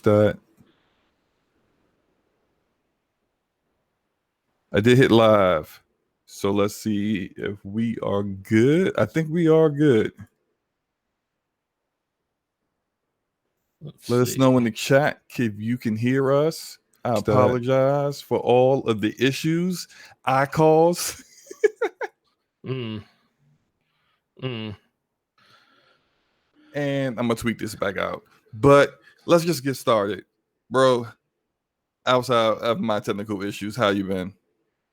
refresh that. I did hit live. So let's see if we are good. I think we are good. Let us know in the chat if you can hear us. I apologize for all of the issues I caused. And I'm gonna tweak this back out. But let's just get started. Bro, outside of my technical issues, how you been?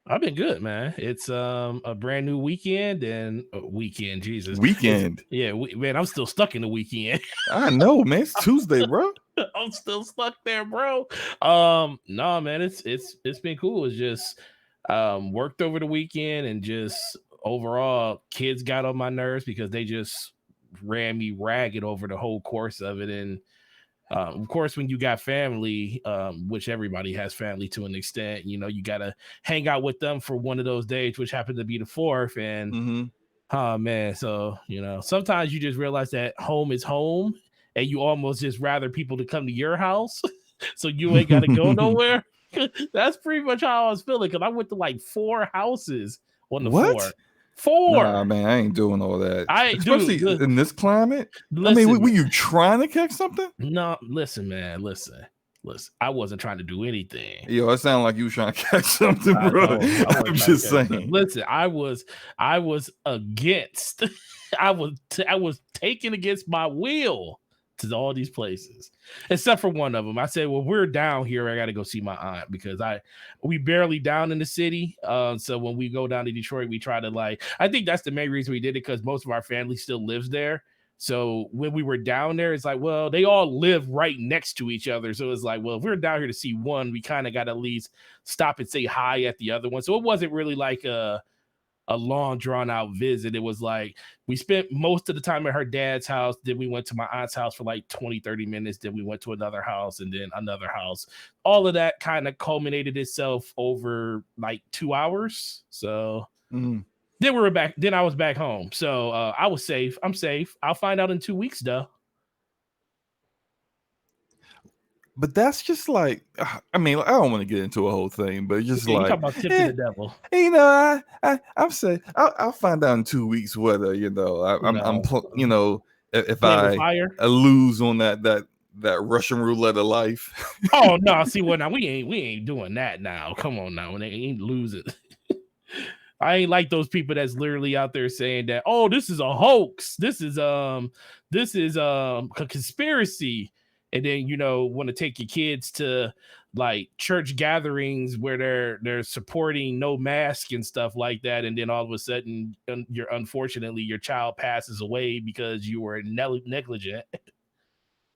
I've been good, man. It's a brand new weekend and Jesus. Weekend. Man, I'm still stuck in the weekend. I know, man. It's Tuesday, bro. I'm still stuck there, bro. No, man, it's been cool. It's just worked over the weekend and just overall kids got on my nerves because they just ran me ragged over the whole course of it. And of course, when you got family, which everybody has family to an extent, you know, you got to hang out with them for one of those days, which happened to be the 4th. And oh man, so, you know, sometimes you just realize that home is home and you almost just rather people to come to your house so you ain't got to go nowhere. That's pretty much how I was feeling because I went to like 4 houses on the 4. 4. Nah, man, I ain't doing all that. Especially in this climate. I mean, were you trying to catch something? No, listen, man. Listen. I wasn't trying to do anything. Yo, it sounded like you were trying to catch something, bro. I'm just saying. Listen, I was against. I was taken against my will to all these places, except for one of them. I said, well, we're down here. I got to go see my aunt because we barely down in the city. So when we go down to Detroit, we try to I think that's the main reason we did it because most of our family still lives there. So when we were down there, it's like, well, they all live right next to each other. So it's like, well, if we're down here to see one, we kind of got to at least stop and say hi at the other one. So it wasn't really like a long drawn out visit. It was like we spent most of the time at her dad's house. Then we went to my aunt's house for like 20-30 minutes. Then we went to another house and then another house. All of that kind of culminated itself over like 2 hours. So then we were back. Then I was back home. So I was safe. I'm safe. I'll find out in 2 weeks though. But that's just like, I mean, I don't want to get into a whole thing, but just you talk about tipping the devil. You know, I'm saying I'll find out in 2 weeks whether you know I'm you know if I lose on that Russian roulette of life. Oh no! See what now? We ain't doing that now. Come on now, and they ain't losing. I ain't like those people that's literally out there saying that, oh, this is a hoax. This is a conspiracy. And then, you know, want to take your kids to like church gatherings where they're supporting no mask and stuff like that. And then all of a sudden, unfortunately, your child passes away because you were negligent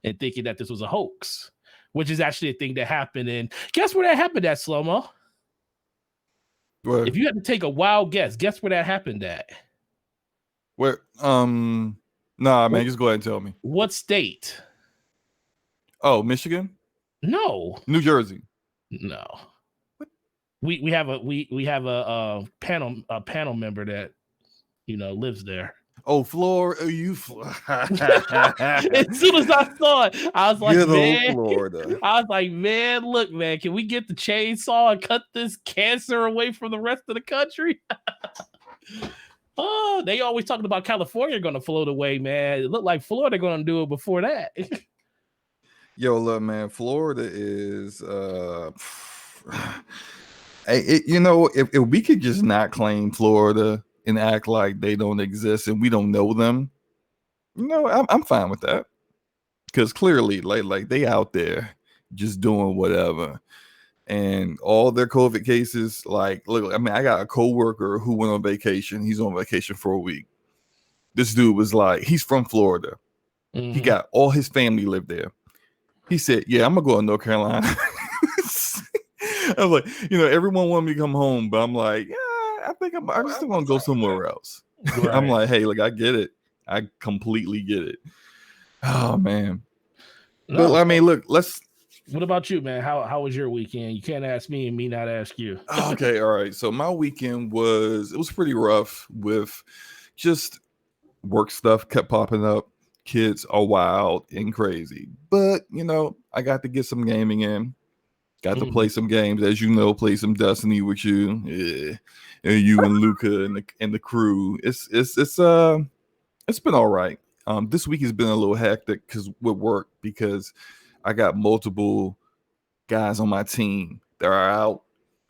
and thinking that this was a hoax, which is actually a thing that happened. And guess where that happened at, Slow-Mo? What? If you had to take a wild guess where that happened at? Where? Nah, man, just go ahead and tell me. What state? Oh, Michigan? No. New Jersey? No. What? We have a panel member that lives there. Oh, Florida. As soon as I saw it, I was like, man, Florida. I was like, man, look, man, can we get the chainsaw and cut this cancer away from the rest of the country? Oh, they always talking about California going to float away, man. It looked like Florida going to do it before that. Yo, look, man, Florida is if we could just not claim Florida and act like they don't exist and we don't know them, I'm fine with that. Because clearly, like they out there just doing whatever. And all their COVID cases, like, look, I mean, I got a coworker who went on vacation. He's on vacation for a week. This dude was like, he's from Florida. Mm-hmm. He got all his family lived there. He said, yeah, I'm going to go to North Carolina. I was like, everyone wanted me to come home, but I'm like, yeah, I think I'm just going to go somewhere else. Right. I'm like, hey, look, I get it. I completely get it. Oh, man. No, but I mean, look, what about you, man? How was your weekend? You can't ask me and me not ask you. Okay, all right. So my weekend was pretty rough with just work stuff kept popping up. kids are wild and crazy. But I got to get some gaming in. Got to play some games, as you know, play some Destiny with you, and you and Luca and the crew. It's been all right. This week has been a little hectic with work because I got multiple guys on my team that are out.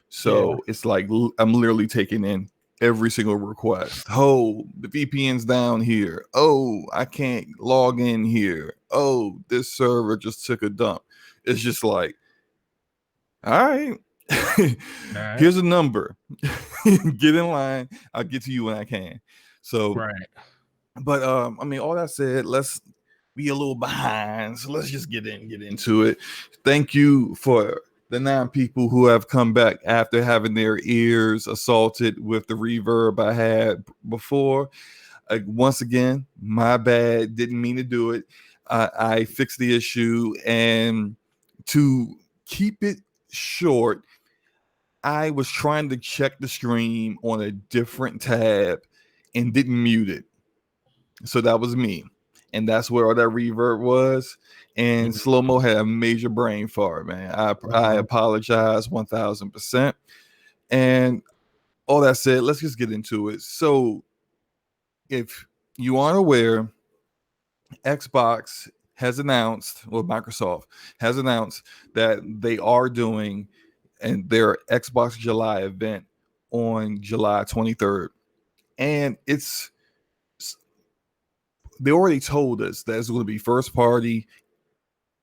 So it's like I'm literally taking in every single request. Oh, the VPN's down here. Oh, I can't log in here. Oh, this server just took a dump. It's just like, all right. Here's a number. Get in line. I'll get to you when I can. So, but I mean, all that said, let's be a little behind. So let's just get into it. Thank you for the 9 people who have come back after having their ears assaulted with the reverb I had before. Once again, my bad. Didn't mean to do it. I fixed the issue, and to keep it short, I was trying to check the stream on a different tab and didn't mute it. So that was me. And that's where all that reverb was. And Slow-Mo had a major brain fart, man. I apologize 1000%. And all that said, let's just get into it. So if you aren't aware, Xbox has announced, well, Microsoft has announced that they are doing their Xbox July event on July 23rd. And they already told us that it's going to be first party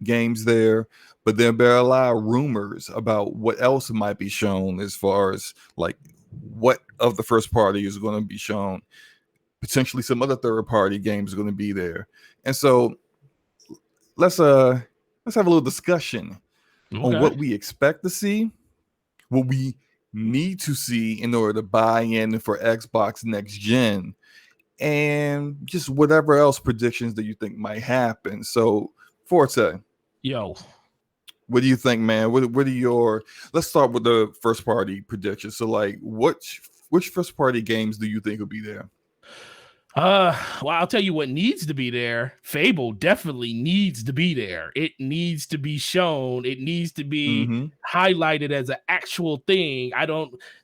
games there, but there are a lot of rumors about what else might be shown as far as like what of the first party is going to be shown. Potentially some other third party games are going to be there. And so let's have a little discussion on what we expect to see, what we need to see in order to buy in for Xbox next gen, and just whatever else predictions that you think might happen. So, Forte, what do you think, man? What are your? Let's start with the first party predictions. So, like, which first party games do you think will be there? Well, I'll tell you what needs to be there. Fable definitely needs to be there. It needs to be shown. It needs to be highlighted as an actual thing.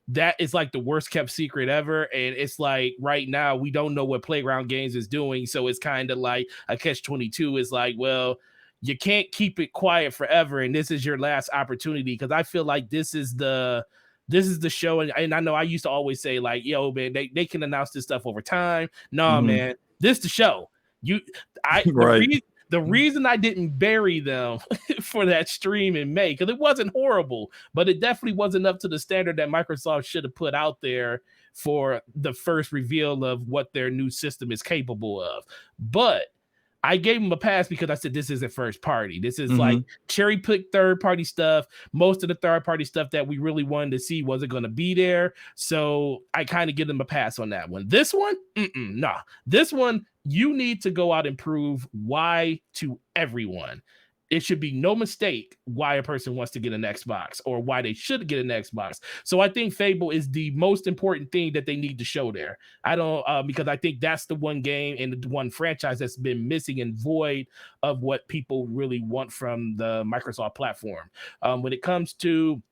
That is like the worst kept secret ever. And it's like right now we don't know what Playground Games is doing. So it's kind of like a catch-22 is like, well, you can't keep it quiet forever. And this is your last opportunity. Because I feel like this is the show, and I know I used to always say like, yo, man, they can announce this stuff over time. No, man, this the show. The reason I didn't bury them for that stream in May, because it wasn't horrible, but it definitely wasn't up to the standard that Microsoft should have put out there for the first reveal of what their new system is capable of. But I gave them a pass because I said this isn't first party. This is like cherry pick third party stuff. Most of the third party stuff that we really wanted to see wasn't going to be there. So I kind of give them a pass on that one. This one, nah. This one, you need to go out and prove why to everyone. It should be no mistake why a person wants to get an Xbox or why they should get an Xbox. So I think Fable is the most important thing that they need to show there. I don't because I think that's the one game and the one franchise that's been missing and void of what people really want from the Microsoft platform. When it comes to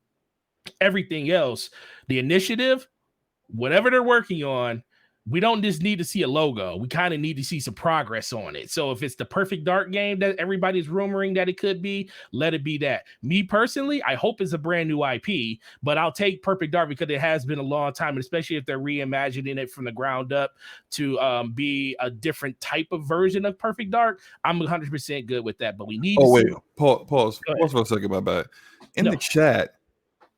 everything else, the initiative, whatever they're working on, we don't just need to see a logo. We kind of need to see some progress on it. So if it's the Perfect Dark game that everybody's rumoring that it could be, let it be that. Me personally, I hope it's a brand new IP, but I'll take Perfect Dark because it has been a long time, and especially if they're reimagining it from the ground up to be a different type of version of Perfect Dark. I'm 100% good with that, but we need Pause for a second, my bad. In the chat,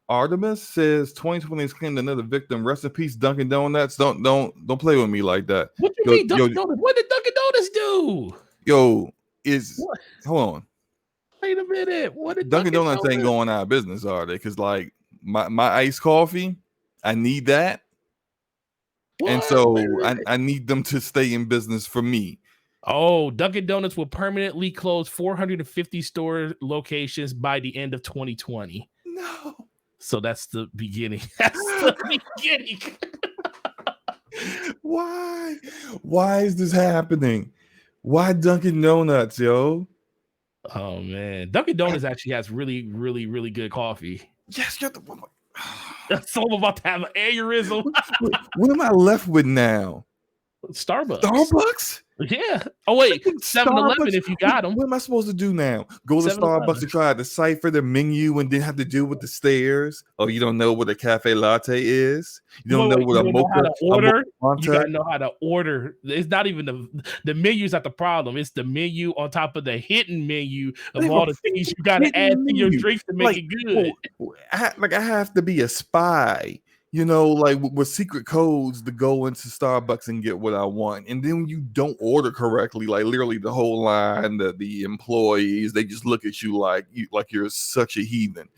Artemis says 2020 is claimed another victim. Rest in peace, Dunkin' Donuts. Don't play with me like that. What you mean, Dunkin' Donuts? What did Dunkin' Donuts do? Hold on. Wait a minute. What did Dunkin' Donuts ain't going out of business, are they? Because like my iced coffee, I need that. What? And so I need them to stay in business for me. Oh, Dunkin' Donuts will permanently close 450 store locations by the end of 2020. No. So that's the beginning. That's the beginning. Why is this happening? Why Dunkin' Donuts, yo? Oh man, Dunkin' Donuts actually has really, really, really good coffee. Yes, you're the So I'm about to have an aneurysm. what am I left with now? Starbucks. Starbucks? Yeah. Oh wait, Freaking 7-Eleven Starbucks. if you got them. What am I supposed to do now? Go to 7-Eleven. Starbucks and try to decipher the menu and then have to deal with the stairs? Oh, you don't know what a cafe latte is? You don't know Wait, what you a don't know how mocha, to a mocha order. You latte? gotta know how to order. It's not even the menu's not the problem. It's the menu on top of the hidden menu They of have a all the things freaking you gotta add hidden to your menu. drink to make Like, it good. I have to be a spy, like with secret codes to go into Starbucks and get what I want. And then when you don't order correctly, like literally the whole line, the employees, they just look at you like you're such a heathen.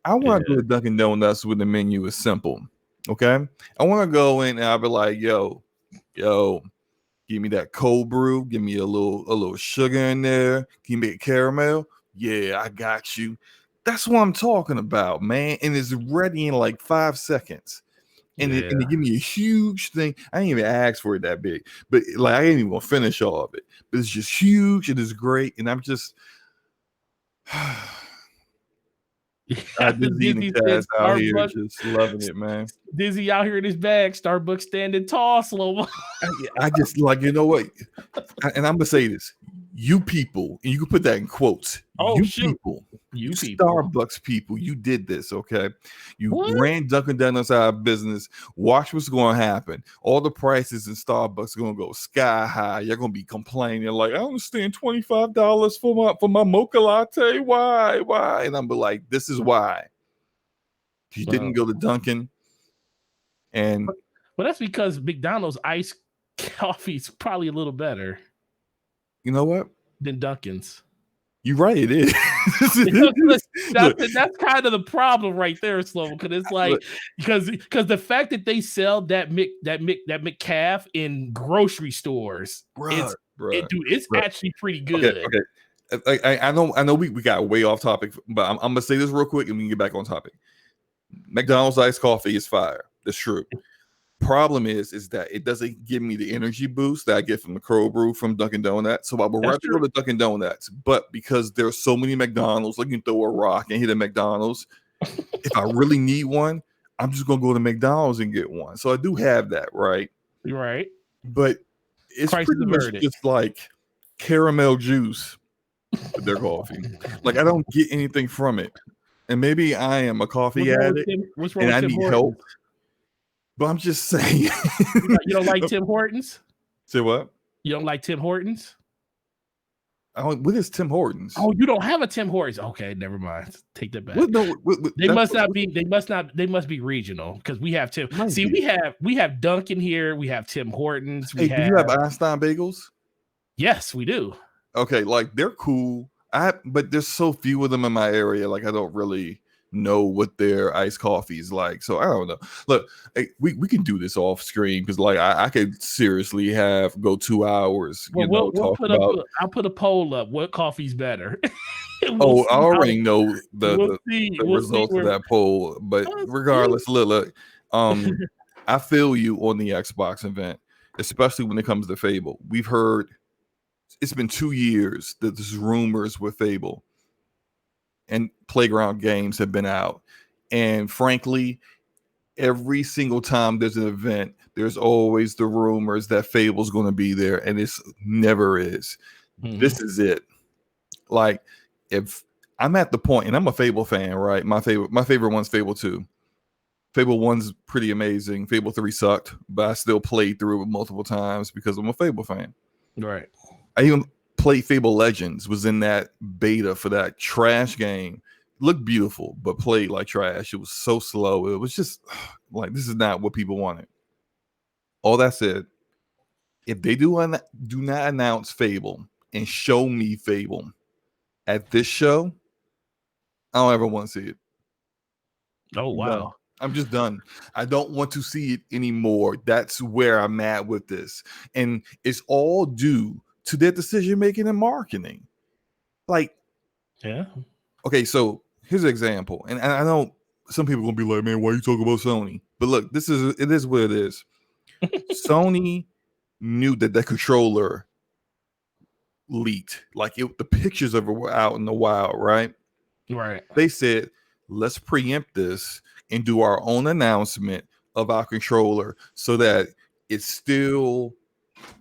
I want to go to Dunkin' Donuts where the menu is simple. Okay. I want to go in and I'll be like, yo, give me that cold brew, give me a little sugar in there, give me a caramel. Yeah, I got you. That's what I'm talking about, man. And it's ready in like 5 seconds. And they give me a huge thing. I didn't even ask for it that big, but like I ain't even gonna finish all of it. But it's just huge. It is great, and I'm just Dizzy said Taz out here Starbucks. just loving it, man. Dizzy out here in his bag. Starbucks standing tall, slow. I just like, you know what? And I'm gonna say this: you people, and you can put that in quotes. Oh, you shoot. people, You people. Starbucks people, you did this, okay? You What? ran Dunkin' Donuts out of business. Watch what's going to happen. All the prices in Starbucks are going to go sky high. You're going to be complaining like, I understand $25 for my mocha latte. Why? And I'm like, this is why. You didn't go to Dunkin', and well, that's because McDonald's iced coffee is probably a little better. You know what? Than Dunkin's. You're right. It is. That's kind of the problem right there, Slow. Because it's like because the fact that they sell that McCafe in grocery stores, it's actually pretty good. Okay. I know we got way off topic, but I'm gonna say this real quick and we can get back on topic. McDonald's iced coffee is fire. That's true. Problem is that it doesn't give me the energy boost that I get from the cold brew from Dunkin' Donuts. So I would rather go to Dunkin' Donuts, but because there's so many McDonald's, like you can throw a rock and hit a McDonald's. If I really need one, I'm just gonna go to McDonald's and get one. So I do have that, right? You're right. But it's pretty much just like caramel juice with their coffee. Like I don't get anything from it. And maybe I am a coffee addict and I need help. But I'm just saying. You don't like Tim Hortons? Say what? You don't like Tim Hortons? What is Tim Hortons? Oh, you don't have a Tim Hortons. Okay, never mind. Take that back. They must be regional because we have Tim. See, we have Dunkin' here. We have Tim Hortons. Do you have Einstein Bagels? Yes, we do. Okay, like they're cool. But there's so few of them in my area. Like I don't really know what their iced coffee is like, so I don't know. Look, we can do this off screen because like I could seriously go 2 hours. I'll put a poll up. What coffee's better? I already know the results of that poll, but regardless, look. I feel you on the Xbox event, especially when it comes to Fable. We've heard it's been 2 years that there's rumors with Fable. And Playground games have been out. And frankly, every single time there's an event, there's always the rumors that Fable's going to be there, and it never is. Mm-hmm. This is it. Like, if I'm at the point, and I'm a Fable fan, right? My favorite one's Fable 2. Fable 1's pretty amazing. Fable 3 sucked, but I still played through it multiple times because I'm a Fable fan. Right. I even played Fable Legends, was in that beta for that trash game. Looked beautiful, but played like trash. It was so slow. It was just like, this is not what people wanted. All that said, if they do not announce Fable and show me Fable at this show, I don't ever want to see it. Oh, wow. I'm just done. I don't want to see it anymore. That's where I'm at with this. And it's all due to their decision making and marketing. Like, yeah. Okay, so here's an example. And I know some people are gonna be like, man, why are you talking about Sony? But look, it is what it is. Sony knew that controller leaked. Like the pictures of it were out in the wild, right? Right. They said, let's preempt this and do our own announcement of our controller so that it's still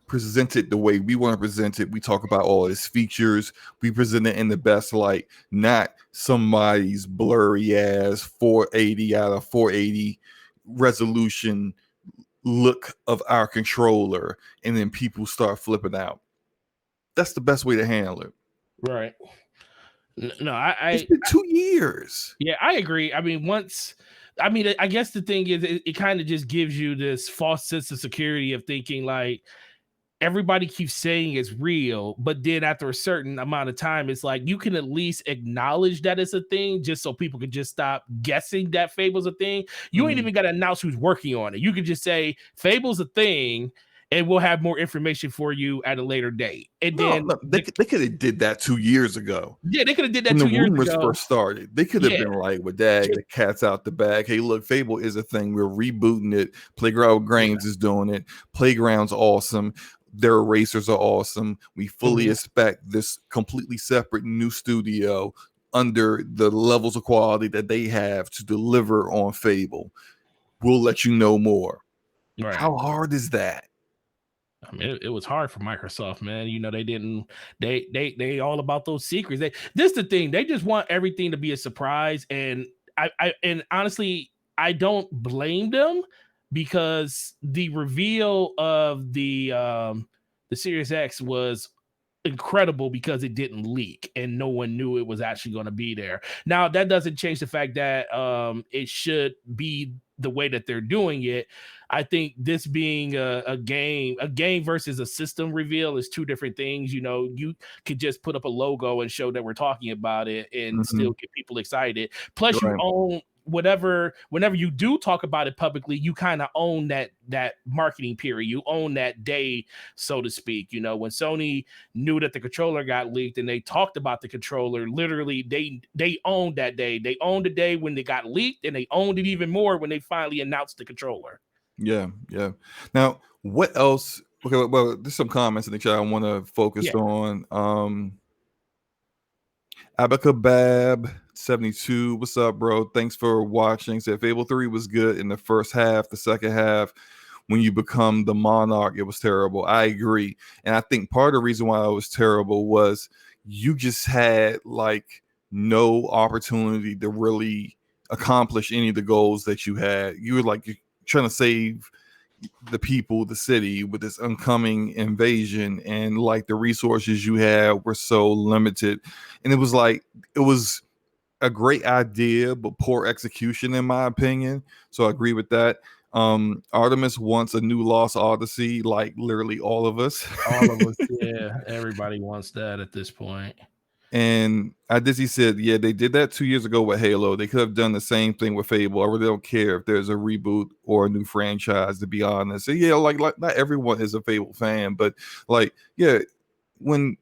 presented the way we want to present it. We talk about all its features. We present it in the best light, not somebody's blurry ass 480 out of 480 resolution look of our controller, and then people start flipping out. That's the best way to handle it. Right. No, It's been 2 years. Yeah, I agree. I mean, I guess the thing is, it kind of just gives you this false sense of security of thinking like everybody keeps saying it's real, but then after a certain amount of time, it's like you can at least acknowledge that it's a thing just so people can just stop guessing that Fable's a thing. You ain't even got to announce who's working on it. You can just say Fable's a thing and we'll have more information for you at a later date. And then they could have did that 2 years ago. Yeah, they could have did that when 2 the years rumors ago. first started. They could have been like, "Well, dang, the cat's out the bag. Hey, look, Fable is a thing. We're rebooting it. Playground Games is doing it. Playground's awesome. Their erasers are awesome. We fully expect this completely separate new studio under the levels of quality that they have to deliver on Fable. We'll let you know more." Right. How hard is that? I mean, it was hard for Microsoft, man. You know, they all about those secrets. This the thing. They just want everything to be a surprise. And and honestly, I don't blame them because the reveal of the Series X was incredible because it didn't leak and no one knew it was actually going to be there. Now, that doesn't change the fact that it should be the way that they're doing it. I think this being a game versus a system reveal is two different things. You know, you could just put up a logo and show that we're talking about it and still get people excited. Plus, you own whenever you do talk about it publicly, you kind of own that marketing period. You own that day, so to speak. You know, when Sony knew that the controller got leaked and they talked about the controller, literally they owned that day. They owned the day when they got leaked, and they owned it even more when they finally announced the controller. Yeah. Now, what else? Okay, well, there's some comments in the chat I want to focus on. Abacabab72, what's up, bro? Thanks for watching. Said Fable 3 was good in the first half. The second half, when you become the monarch, it was terrible. I agree. And I think part of the reason why it was terrible was you just had like no opportunity to really accomplish any of the goals that you had. You were like, you're trying to save the people, the city, with this oncoming invasion, and like the resources you had were so limited. And it was a great idea, but poor execution, in my opinion. So I agree with that. Artemis wants a new Lost Odyssey, like literally all of us. Yeah, everybody wants that at this point. And Dizzy said, yeah, they did that 2 years ago with Halo. They could have done the same thing with Fable. I really don't care if there's a reboot or a new franchise, to be honest. So, yeah, like not everyone is a Fable fan, but like, yeah, when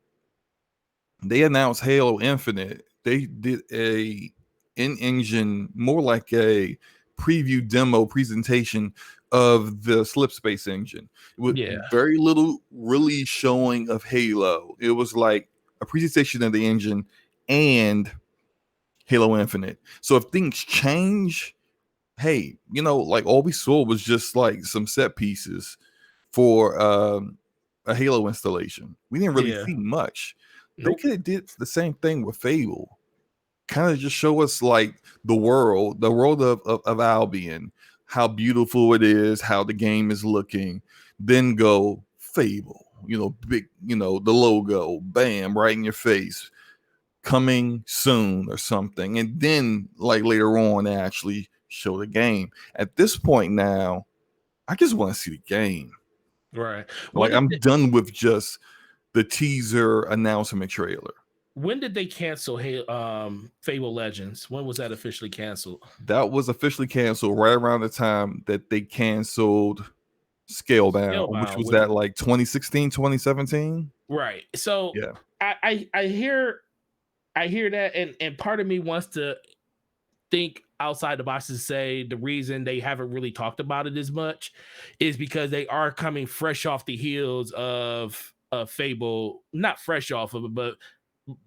they announced Halo Infinite, they did a in-engine, more like a preview demo presentation of the Slipspace engine with very little really showing of Halo. It was like a presentation of the engine and Halo Infinite. So if things change, hey, you know, like all we saw was just like some set pieces for a Halo installation. We didn't really see much. They could have did the same thing with Fable. Kind of just show us like the world of Albion, how beautiful it is, how the game is looking. Then go Fable, you know, big, you know, the logo, bam, right in your face, coming soon or something. And then like later on, actually show the game. At this point now, I just want to see the game. Right. Like I'm done with just the teaser announcement trailer. When did they cancel Fable Legends? When was that officially canceled? That was officially canceled right around the time that they canceled Scalebound, which was that like 2016, 2017? Right. So yeah, I hear that, and part of me wants to think outside the box and say the reason they haven't really talked about it as much is because they are coming fresh off the heels of Fable, not fresh off of it, but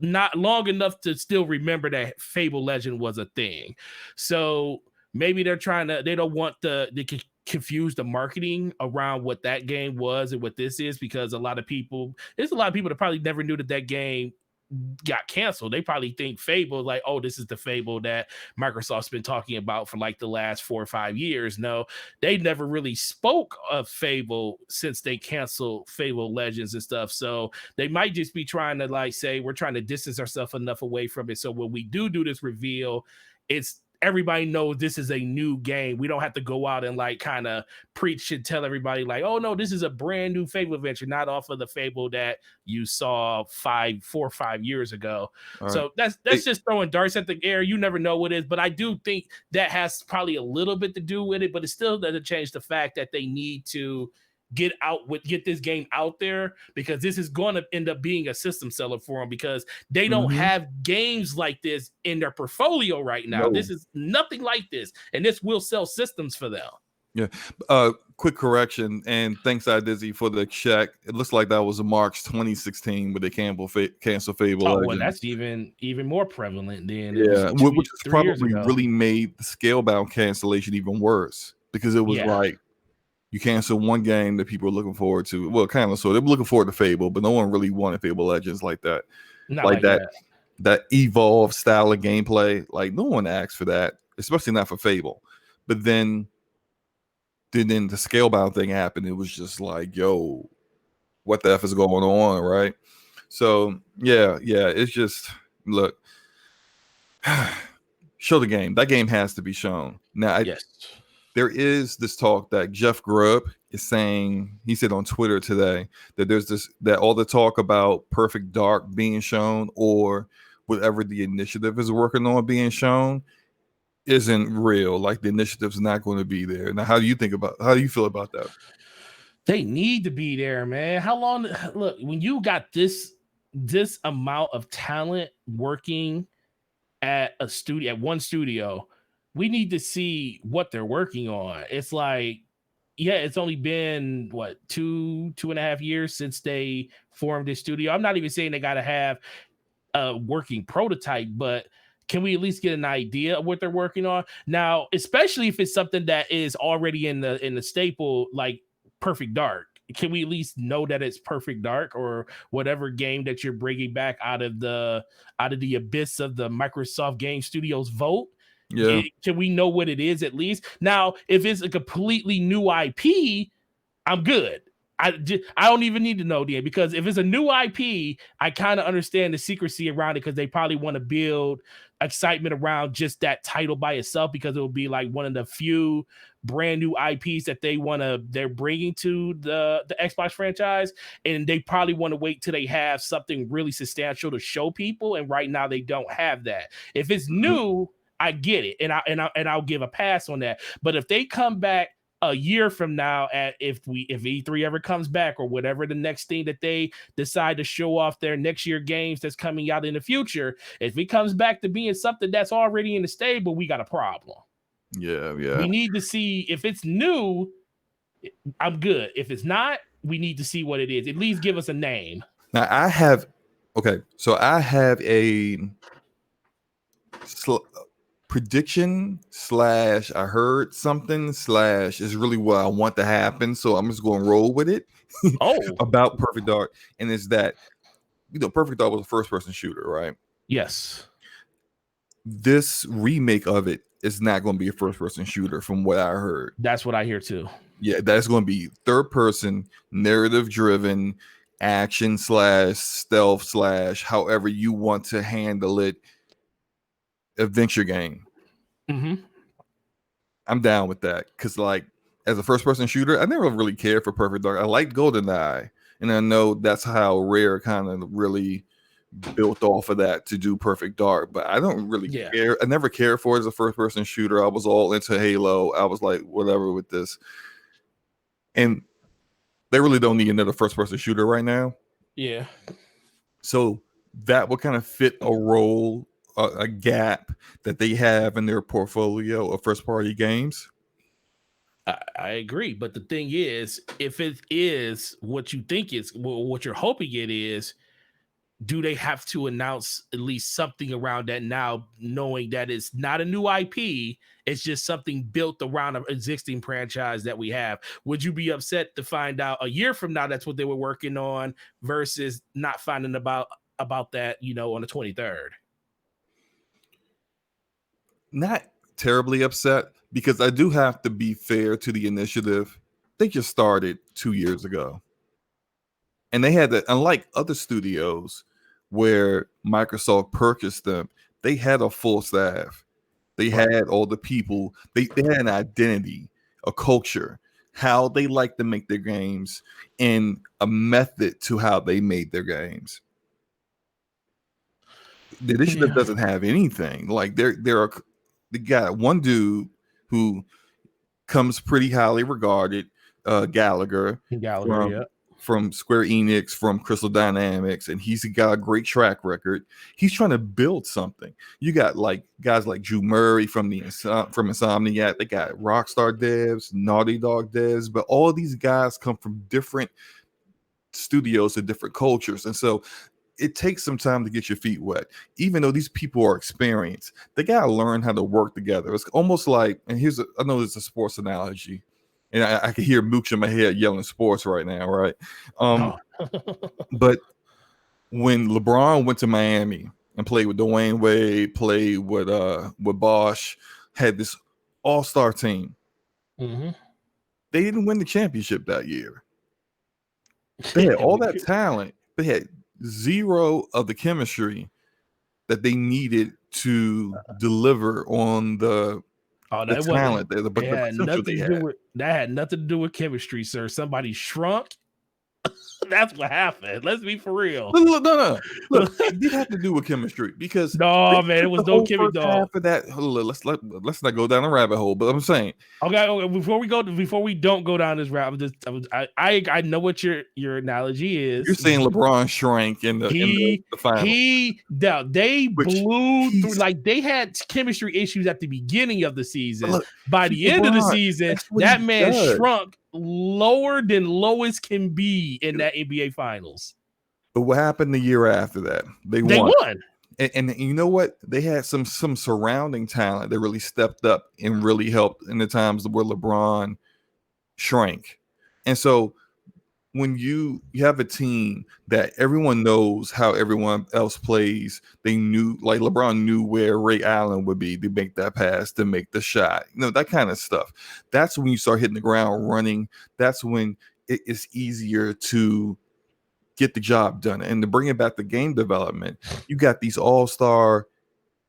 not long enough to still remember that Fable Legend was a thing. So maybe they don't want they confuse the marketing around what that game was and what this is, because there's a lot of people that probably never knew that game got canceled. They probably think Fable, like, oh, this is the Fable that Microsoft's been talking about for like the last 4 or 5 years. No, they never really spoke of Fable since they canceled Fable Legends and stuff. So they might just be trying to like say, we're trying to distance ourselves enough away from it, so when we do this reveal, it's everybody knows this is a new game. We don't have to go out and like kind of preach and tell everybody like, oh no, this is a brand new Fable adventure, not off of the Fable that you saw 4 or 5 years ago. All So right. that's just throwing darts at the air. You never know what it is, but I do think that has probably a little bit to do with it, but it still doesn't change the fact that they need to get this game out there, because this is going to end up being a system seller for them, because they don't have games like this in their portfolio right now. No. This is nothing like this, and this will sell systems for them. Yeah. Quick correction, and thanks, Dizzy, for the check. It looks like that was March 2016 when they canceled Fable Legends. And that's even more prevalent than which has probably really made the scalebound cancellation even worse, because it was like you cancel one game that people are looking forward to. Well, kind of, so they were looking forward to Fable, but no one really wanted Fable Legends like that. Not like that. That evolved style of gameplay. Like, no one asked for that, especially not for Fable. But then the scalebound thing happened. It was just like, yo, what the F is going on, right? So yeah, it's just, look, show the game. That game has to be shown. Now, there is this talk that Jeff Grubb is saying, he said on Twitter today, that that all the talk about Perfect Dark being shown, or whatever the initiative is working on being shown, isn't real. Like, the initiative's not going to be there. Now, how do you feel about that? They need to be there, man. How long? Look, when you got this amount of talent working at one studio, we need to see what they're working on. It's like, it's only been what, 2.5 years since they formed this studio. I'm not even saying they got to have a working prototype, but can we at least get an idea of what they're working on now, especially if it's something that is already in the staple, like Perfect Dark? Can we at least know that it's Perfect Dark, or whatever game that you're bringing back out of the abyss of the Microsoft Game Studios vote? Yeah. Can we know what it is at least? Now, if it's a completely new IP, I'm good. I don't even need to know then, because if it's a new IP, I kind of understand the secrecy around it, because they probably want to build excitement around just that title by itself, because it will be like one of the few brand new IPs that they're bringing to the Xbox franchise, and they probably want to wait till they have something really substantial to show people, and right now they don't have that. If it's new, I get it, and I'll give a pass on that. But if they come back a year from now, if E3 ever comes back, or whatever the next thing that they decide to show off their next year games that's coming out in the future, if it comes back to being something that's already in the stable, we got a problem. Yeah. We need to see if it's new. I'm good. If it's not, we need to see what it is. At least give us a name. Now, I have a prediction / I heard something / is really what I want to happen, so I'm just going to roll with it. About Perfect Dark, and it's that, Perfect Dark was a first-person shooter, right? Yes. This remake of it is not going to be a first-person shooter, from what I heard. That's what I hear too. Yeah, that's going to be third-person, narrative-driven, action / stealth / however you want to handle it, adventure game. I'm down with that, because like, as a first-person shooter, I never really cared for Perfect Dark. I liked GoldenEye, and I know that's how Rare kind of really built off of that to do Perfect Dark, but I don't really care. I never cared for it as a first-person shooter. I was all into Halo. I was like, whatever with this, and they really don't need another first-person shooter right now. Yeah. So that will kind of fit a role, a gap that they have in their portfolio of first-party games. I agree, but the thing is, if it is what you think it's what you're hoping it is, do they have to announce at least something around that now, knowing that it's not a new IP, it's just something built around an existing franchise that we have? Would you be upset to find out a year from now that's what they were working on versus not finding about that, on the 23rd? Not terribly upset, because I do have to be fair to the initiative. They just started 2 years ago. And they had to, unlike other studios where Microsoft purchased them, they had a full staff. They Right. had all the people, they had an identity, a culture, how they like to make their games, and a method to how they made their games. The initiative Yeah. doesn't have anything. Like they got one dude who comes pretty highly regarded, Gallagher, Gallagher, from yeah. from Square Enix, from Crystal Dynamics, and he's got a great track record. He's trying to build something. You got like guys like Drew Murray from Insomniac. They got Rockstar devs, Naughty Dog devs, but all of these guys come from different studios and different cultures, and so it takes some time to get your feet wet. Even though these people are experienced, they gotta learn how to work together. It's almost like, and I know it's a sports analogy, and I can hear Mooch in my head yelling sports right now, right? Oh. But when LeBron went to Miami and played with Dwayne Wade, played with Bosch, had this all-star team, Mhm. they didn't win the championship that year. They had all that talent. They had zero of the chemistry that they needed to deliver on the That wasn't. talent, the It had potential nothing they to had. do with that. Had nothing to do with chemistry, sir. Somebody shrunk. That's what happened. Let's be for real. No. Look, it did have to do with chemistry, because they No, man, it spent was the no whole chemistry. first half of that. Let's not go down a rabbit hole. But I'm saying, Okay, before we don't go down this route, I know what your analogy you're is. saying LeBron shrank in the final, They which blew through, he's. like they had chemistry issues at the beginning of the But season. look, By he's the end of the LeBron. season, That's what he that man does. shrunk lower than lowest can be in that NBA Finals. But what happened the year after that? They They won. won. And you know what? They had some surrounding talent that really stepped up and really helped in the times where LeBron shrank. And so when you have a team that everyone knows how everyone else plays, they knew, like LeBron knew where Ray Allen would be to make that pass, to make the shot, that kind of stuff. That's when you start hitting the ground running. That's when it's easier to get the job done. And to bring it back to game development, you got these all-star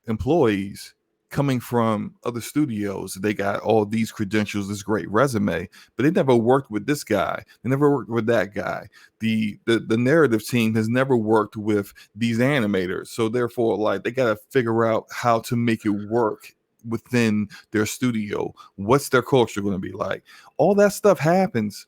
employees coming from other studios. They got all these credentials, this great resume, but they never worked with this guy. They never worked with that guy. The narrative team has never worked with these animators. So therefore, like, they got to figure out how to make it work within their studio. What's their culture going to be like? All that stuff happens.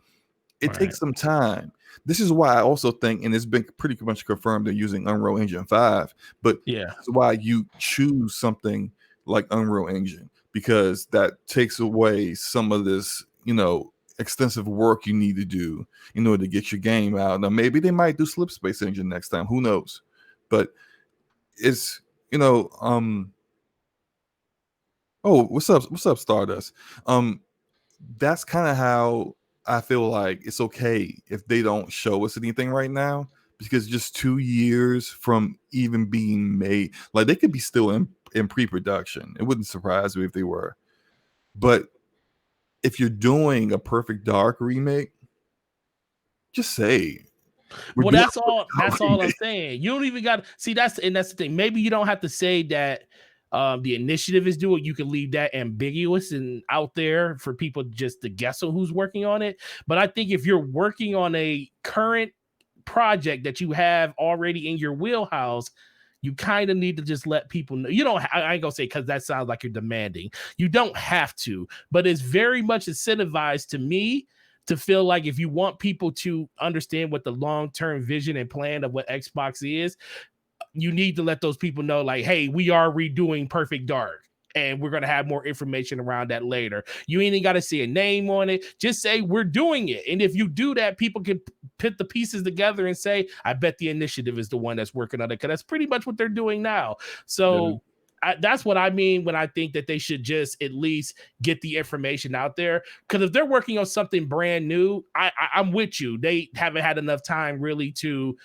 It takes some time. This is why I also think, and it's been pretty much confirmed, they're using Unreal Engine 5, but Yeah. this is why you choose something like Unreal Engine, because that takes away some of this, extensive work you need to do in order to get your game out. Now, maybe they might do Slip Space Engine next time. Who knows? But it's, oh, what's up, Stardust? That's kind of how I feel like it's okay if they don't show us anything right now, because just 2 years from even being made, like they could be still in pre-production. It wouldn't surprise me if they were. But if you're doing a Perfect Dark remake, just say we're Well, doing that's all. That's all I'm saying. You don't even got to see that's the thing. Maybe you don't have to say that the initiative is doing. You can leave that ambiguous and out there for people just to guess on who's working on it. But I think if you're working on a current project that you have already in your wheelhouse, you kind of need to just let people know. You don't. I ain't gonna say, because that sounds like you're demanding. You don't have to, but it's very much incentivized to me to feel like if you want people to understand what the long-term vision and plan of what Xbox is, you need to let those people know, like, hey, we are redoing Perfect Dark. and we're going to have more information around that later. You ain't got to see a name on it. Just say we're doing it. And if you do that, people can put the pieces together and say, I bet the initiative is the one that's working on it, because that's pretty much what they're doing now. So that's what I mean when I think that they should just at least get the information out there. Because if they're working on something brand new, I'm with you. They haven't had enough time really to,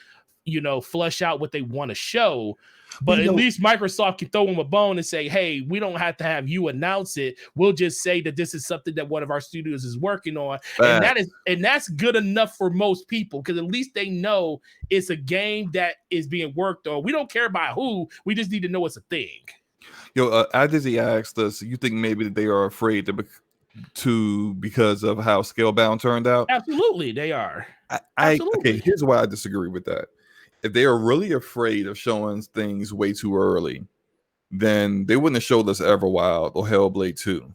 flush out what they want to show. But at least Microsoft can throw them a bone and say, hey, we don't have to have you announce it. We'll just say that this is something that one of our studios is working on. And that's good enough for most people, because at least they know it's a game that is being worked on. We don't care about who. We just need to know it's a thing. Adizzy asked us, you think maybe they are afraid because of how Scalebound turned out? Absolutely, they are. Okay, here's why I disagree with that. If they are really afraid of showing things way too early, then they wouldn't have showed us Everwild or Hellblade 2.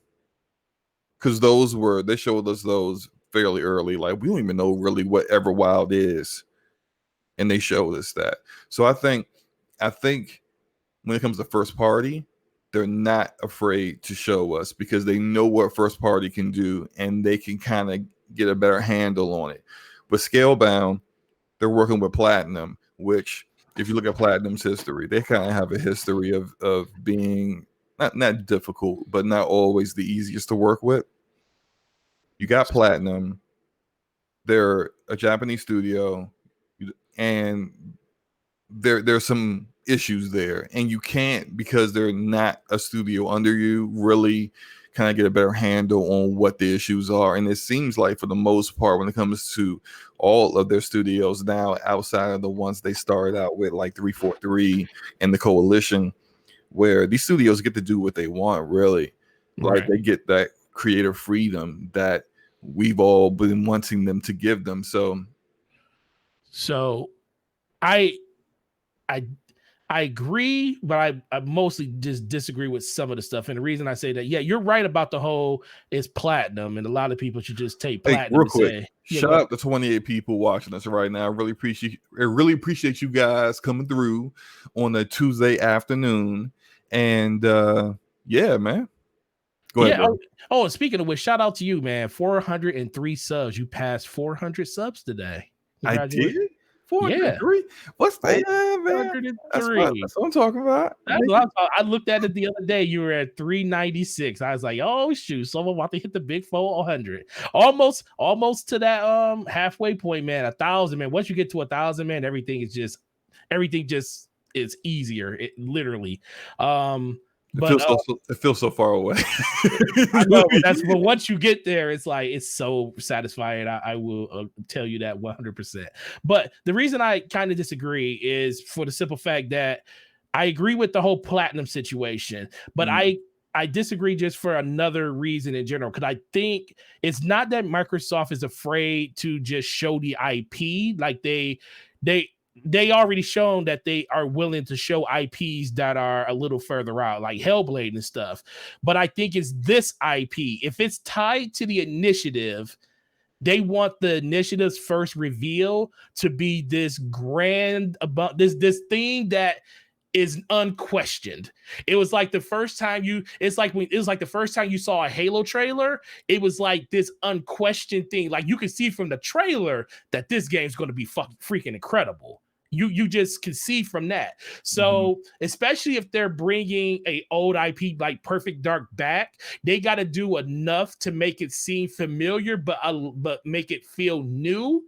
Because they showed us those fairly early. Like, we don't even know really what Everwild is. And they showed us that. So I think when it comes to first party, they're not afraid to show us, because they know what first party can do, and they can kind of get a better handle on it. With Scalebound, they're working with Platinum, which, if you look at Platinum's history, they kind of have a history of being not difficult, but not always the easiest to work with. You got Platinum. They're a Japanese studio, and there's some issues there, and you can't, because they're not a studio under you, really kind of get a better handle on what the issues are. And it seems like, for the most part, when it comes to all of their studios now, outside of the ones they started out with, like 343 and the Coalition, where these studios get to do what they want, really. Like, they get that creative freedom that we've all been wanting them to give them. So I agree, but I mostly just disagree with some of the stuff. And the reason I say that, you're right about the whole it's Platinum, and a lot of people should just take Platinum. Real quick, shout out to 28 people watching us right now. I really appreciate you guys coming through on a Tuesday afternoon. And man. Go ahead. Oh, and speaking of which, shout out to you, man. 403 subs. You passed 400 subs today. I did? 403? What's that, man? That's what I'm talking about. I looked at it the other day. You were at 396. I was like, oh shoot, someone about to hit the big 400. Almost to that halfway point, man. 1,000, man. Once you get to 1,000, man, everything just is easier. It literally. It feels so far away. I know, but once you get there, it's like, it's so satisfying. I will tell you that 100%. But the reason I kind of disagree is for the simple fact that I agree with the whole Platinum situation, but I disagree just for another reason in general, because I think it's not that Microsoft is afraid to just show the IP. Like, they already shown that they are willing to show IPs that are a little further out, like Hellblade and stuff. But I think it's this IP. If it's tied to the initiative, they want the initiative's first reveal to be this grand, about this thing that is unquestioned. It was like the first time you saw a Halo trailer. It was like this unquestioned thing. Like, you can see from the trailer that this game's going to be freaking incredible. You just can see from that. So especially if they're bringing a old IP like Perfect Dark back, they got to do enough to make it seem familiar, but make it feel new.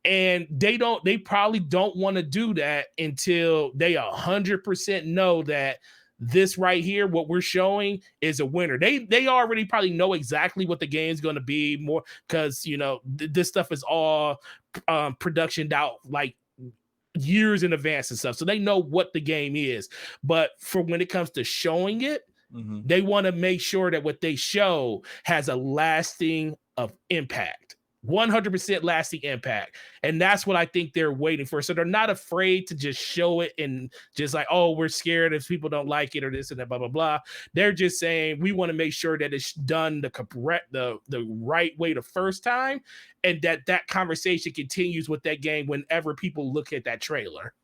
And they probably don't want to do that until they 100% know that this right here, what we're showing, is a winner. They already probably know exactly what the game's going to be, more because this stuff is all productioned out like years in advance and stuff, so they know what the game is. But for when it comes to showing it, they want to make sure that what they show has a lasting impact. 100% lasting impact. And that's what I think they're waiting for. So they're not afraid to just show it and just like, oh, we're scared if people don't like it or this and that, blah, blah, blah. They're just saying, we want to make sure that it's done the right way the first time, and that conversation continues with that game whenever people look at that trailer.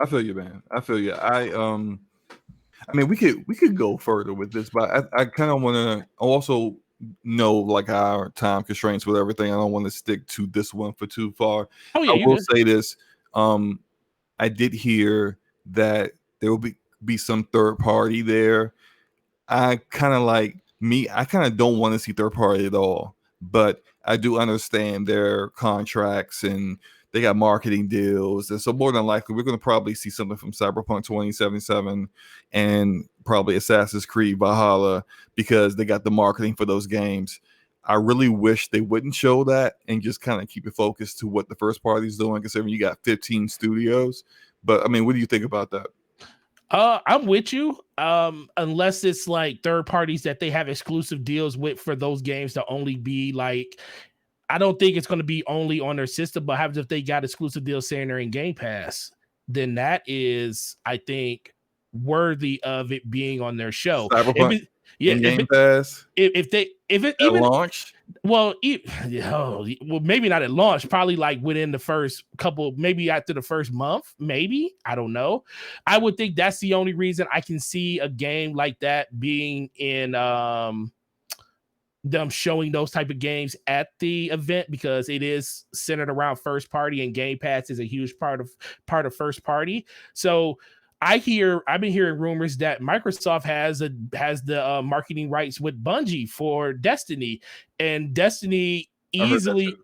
I feel you, man. I feel you. I mean, we could go further with this, but I kind of want to also know like our time constraints with everything. I don't want to stick to this one for too far. Oh yeah, I you're will good. say this. I did hear that there will be some third party there. I kind of like me. I kind of don't want to see third party at all, but I do understand their contracts and they got marketing deals, and so more than likely we're going to probably see something from Cyberpunk 2077 and probably Assassin's Creed Valhalla because they got the marketing for those games. I really wish they wouldn't show that and just kind of keep it focused to what the first party is doing, considering you got 15 studios. But I mean, what do you think about that? I'm with you. Unless it's like third parties that they have exclusive deals with for those games to only be like, I don't think it's going to be only on their system, but have if they got exclusive deals saying they're in Game Pass, then that is, I think, worthy of it being on their show. If Cyberpunk it, yeah, in Game Pass if it at even launch? well, well, maybe not at launch. Probably like within the first couple, maybe after the first month. Maybe I don't know. I would think that's the only reason I can see a game like that being in them showing those type of games at the event because it is centered around first party and Game Pass is a huge part of first party. So I've been hearing rumors that Microsoft has the marketing rights with Bungie for Destiny, and I heard that too.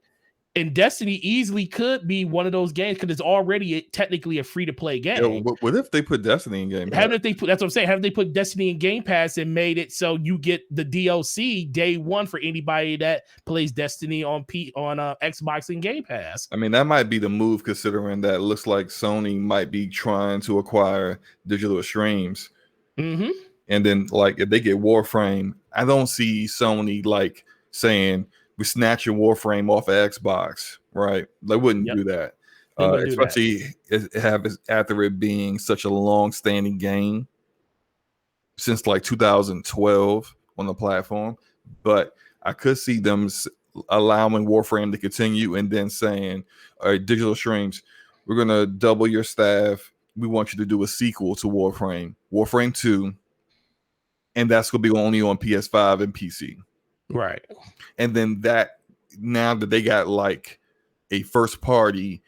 Destiny easily could be one of those games because it's already technically a free to play Yeah, game. what if they put Destiny in Game Pass? Haven't they put? That's what I'm saying. Haven't they put Destiny in Game Pass and made it so you get the DLC day one for anybody that plays Destiny on Xbox and Game Pass? I mean, that might be the move, considering that it looks like Sony might be trying to acquire digital streams. Mm-hmm. And then, like, if they get Warframe, I don't see Sony like saying we're snatching Warframe off of Xbox, right? They wouldn't Yep. do that, They wouldn't do that. especially after it being such a long-standing game since like 2012 on the platform. But I could see them allowing Warframe to continue and then saying, all right, digital streams, we're going to double your staff. We want you to do a sequel to Warframe 2, and that's going to be only on PS5 and PC. Right. And then now that they got like a first party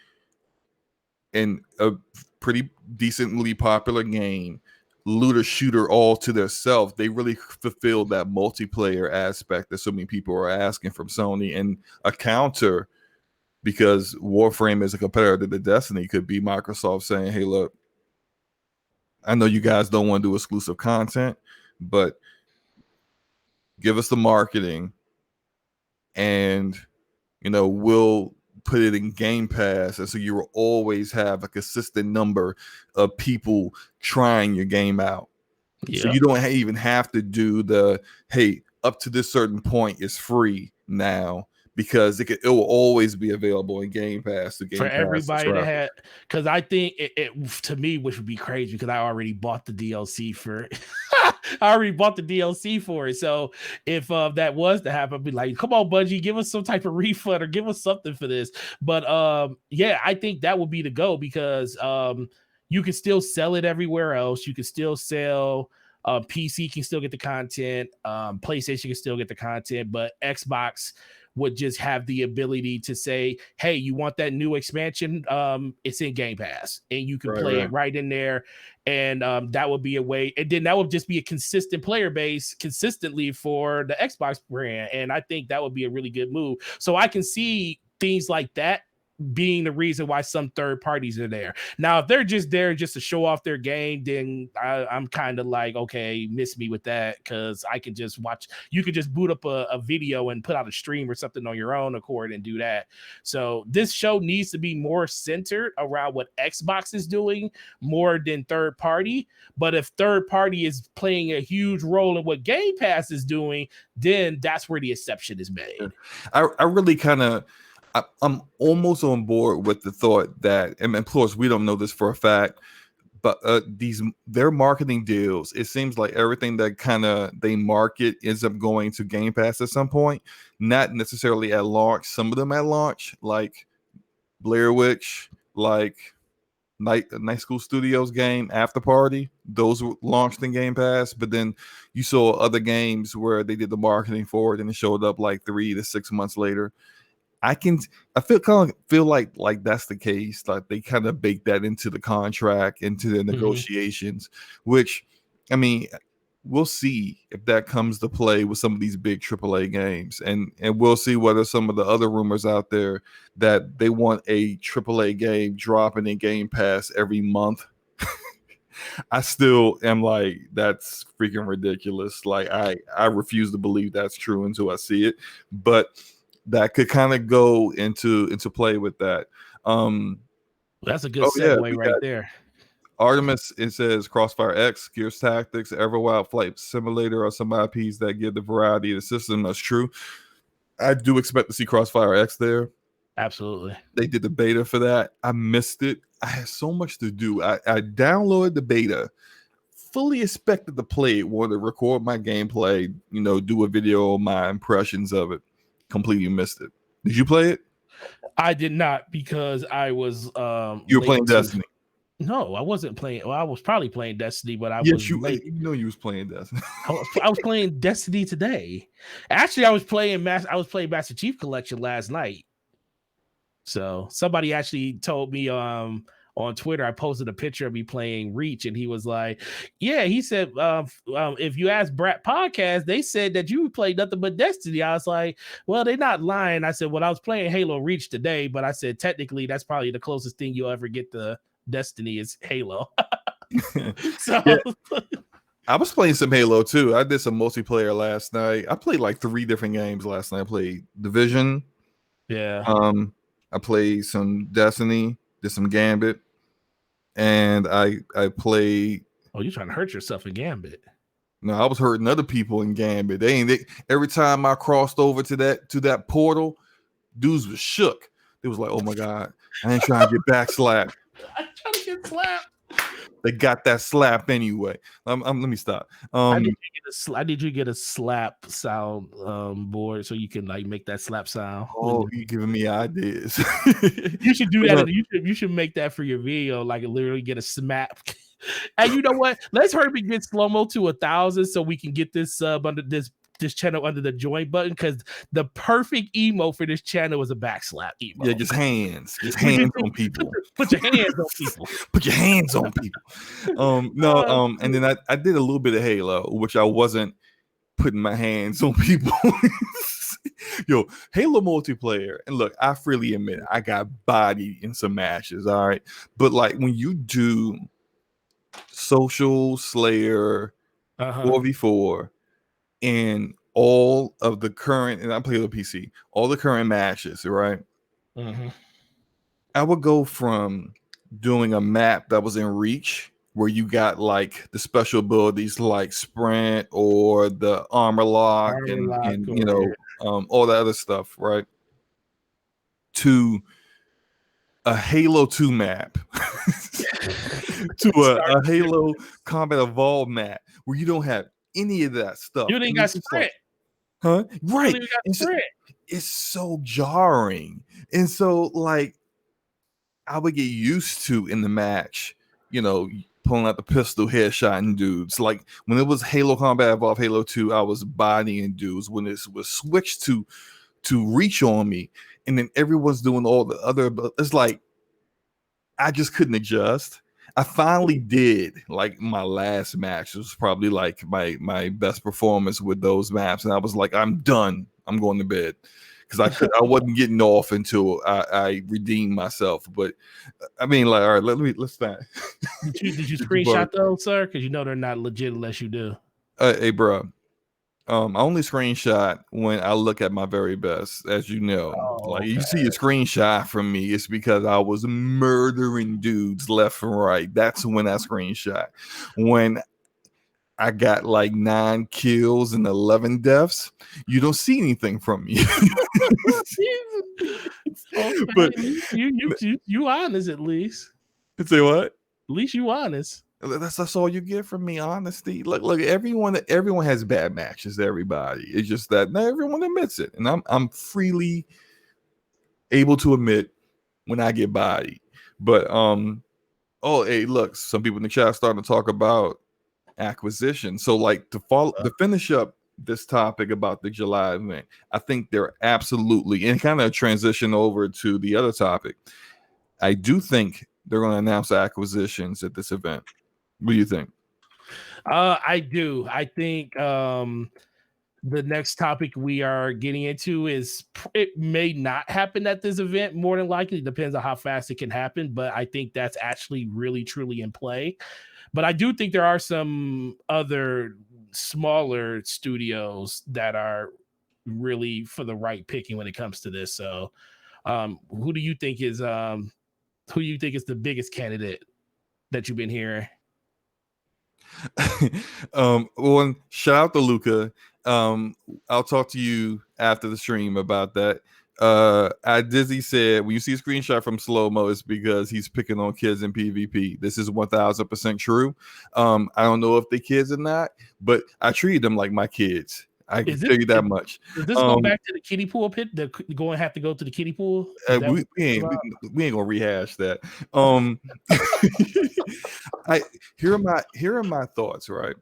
and a pretty decently popular game, looter shooter all to themselves, they really fulfilled that multiplayer aspect that so many people are asking from Sony. And a counter, because Warframe is a competitor to Destiny, could be Microsoft saying, hey, look, I know you guys don't want to do exclusive content, but give us the marketing and we'll put it in Game Pass, and so you will always have a consistent number of people trying your game out. Yeah. So you don't even have to do the, hey, up to this certain point is free now, because it will always be available in Game Pass to Game for Pass everybody that subscribers. had, because I think it to me, which would be crazy because I already bought the DLC for it. I already bought the DLC for it. So if that was to happen, I'd be like, come on, Bungie, give us some type of refund or give us something for this. But yeah, I think that would be the go because you can still sell it everywhere else. You can still sell PC can still get the content, PlayStation can still get the content, but Xbox would just have the ability to say, hey, you want that new expansion? It's in Game Pass and you can play it right in there. And that would be a way. And then that would just be a consistent player base consistently for the Xbox brand. And I think that would be a really good move. So I can see things like that being the reason why some third parties are there. Now, if they're just there just to show off their game, then I'm kind of like, okay, miss me with that, because I can just watch. You could just boot up a video and put out a stream or something on your own accord and do that. So this show needs to be more centered around what Xbox is doing more than third party. But if third party is playing a huge role in what Game Pass is doing, then that's where the exception is made. I really kind of, I'm almost on board with the thought that, and of course we don't know this for a fact, but their marketing deals, it seems like everything that kind of they market ends up going to Game Pass at some point, not necessarily at launch. Some of them at launch, like Blair Witch, like Night School Studios game, After Party. Those were launched in Game Pass, but then you saw other games where they did the marketing for it and it showed up like 3 to 6 months later. I feel like that's the case. Like they kind of bake that into the contract, into the negotiations, which I mean, we'll see if that comes to play with some of these big AAA games, and we'll see whether some of the other rumors out there that they want a AAA game dropping in Game Pass every month. I still am like, that's freaking ridiculous. Like I refuse to believe that's true until I see it, but that could kind of go into play with that. That's a good segue right there. Artemis, it says Crossfire X, Gears Tactics, Everwild Flight Simulator are some IPs that give the variety of the system. That's true. I do expect to see Crossfire X there. Absolutely. They did the beta for that. I missed it. I had so much to do. I downloaded the beta, fully expected to play it, wanted to record my gameplay, do a video of my impressions of it. Completely missed it. Did you play it? I did not, because I was you were playing Destiny. No, I wasn't playing. Well, I was probably playing Destiny, but I was late. You was playing Destiny. I was playing Destiny today. Actually, I was playing Master Chief Collection last night. So somebody actually told me on Twitter, I posted a picture of me playing Reach, and he was like, yeah, he said, if you ask Brat Podcast, they said that you played nothing but Destiny. I was like, well, they're not lying. I said, well, I was playing Halo Reach today, but I said, technically, that's probably the closest thing you'll ever get to Destiny is Halo. So yeah. I was playing some Halo too. I did some multiplayer last night. I played like 3 different games last night. I played Division. Yeah. I played some Destiny, did some Gambit, and I played. Oh, you're trying to hurt yourself in Gambit? No, I was hurting other people in Gambit. Every time I crossed over to that portal, dudes was shook. They was like, "Oh my god, I ain't trying to get back slapped." I'm trying to get slapped. They got that slap anyway. Let me stop. I need you to get a slap sound board so you can like make that slap sound. Oh, you giving me ideas. You should do that. You should make that for your video, like literally get a smack. And you know what? Let's hurry and get slow-mo to 1,000 so we can get this sub under this channel under the join button, because the perfect emo for this channel is a backslap emo. Yeah, just hands on people. Put your hands on people. Put your hands on people. And then I did a little bit of Halo, which I wasn't putting my hands on people. Yo, Halo multiplayer, and look, I freely admit I got bodied in some matches, all right, but like when you do social Slayer 4v4 and all of the current, and I play with PC, all the current matches, right? I would go from doing a map that was in Reach, where you got like the special abilities like sprint or the armor lock and all that other stuff, right? To a Halo 2 map, to a Halo Combat Evolved map where you don't have any of that stuff. You ain't got sprint. Huh? Right. It's so jarring. And so like I would get used to in the match, pulling out the pistol, headshotting dudes. Like when it was Halo Combat Evolved Halo 2, I was bodying dudes. When it was switched to Reach on me, and then everyone's doing all the other, it's like I just couldn't adjust. I finally did. Like my last match was probably like my best performance with those maps, and I was like, I'm done. I'm going to bed, because I wasn't getting off until I redeemed myself. But I mean, like, all right, let's start. Did you screenshot those, sir? Because they're not legit unless you do. Hey, bro. I only screenshot when I look at my very best, as you know. You see a screenshot from me, it's because I was murdering dudes left and right. That's when I screenshot. When I got like 9 kills and 11 deaths, you don't see anything from me. But you honest at least. Say what? At least you honest. That's all you get from me, honesty. Look, everyone has bad matches. Everybody, it's just that not everyone admits it, and I'm freely able to admit when I get bodied. But Oh, hey, look, some people in the chat are starting to talk about acquisition. So, like, to finish up this topic about the July event, I think they're absolutely, and kind of transition over to the other topic. I do think they're going to announce acquisitions at this event. What do you think? I do. I think the next topic we are getting into is it may not happen at this event. More than likely, it depends on how fast it can happen. But I think that's actually really truly in play. But I do think there are some other smaller studios that are really for the right picking when it comes to this. So, who do you think is the biggest candidate that you've been hearing? One shout out to Luca. I'll talk to you after the stream about that. Dizzy said when you see a screenshot from slow mo, it's because he's picking on kids in PvP. This is 1000% true. I don't know if they kids or not, but I treat them like my kids. I can tell you that much. Does this go back to the kiddie pool pit? Going to have to go to the kiddie pool? We ain't gonna rehash that. Here are my thoughts, right?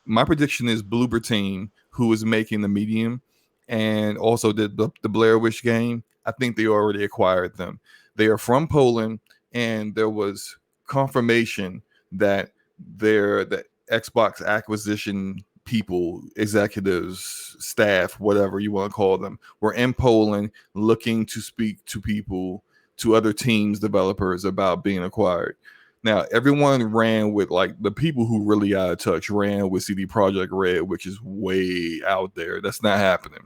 My prediction is Bloober Team, who is making the Medium and also did the Blair Witch game. I think they already acquired them. They are from Poland, and there was confirmation that the Xbox acquisition people, executives, staff, whatever you want to call them, were in Poland looking to speak to people, to other teams, developers about being acquired. Now, everyone ran with, like, the people who really out of touch ran with CD Projekt Red, which is way out there. That's not happening.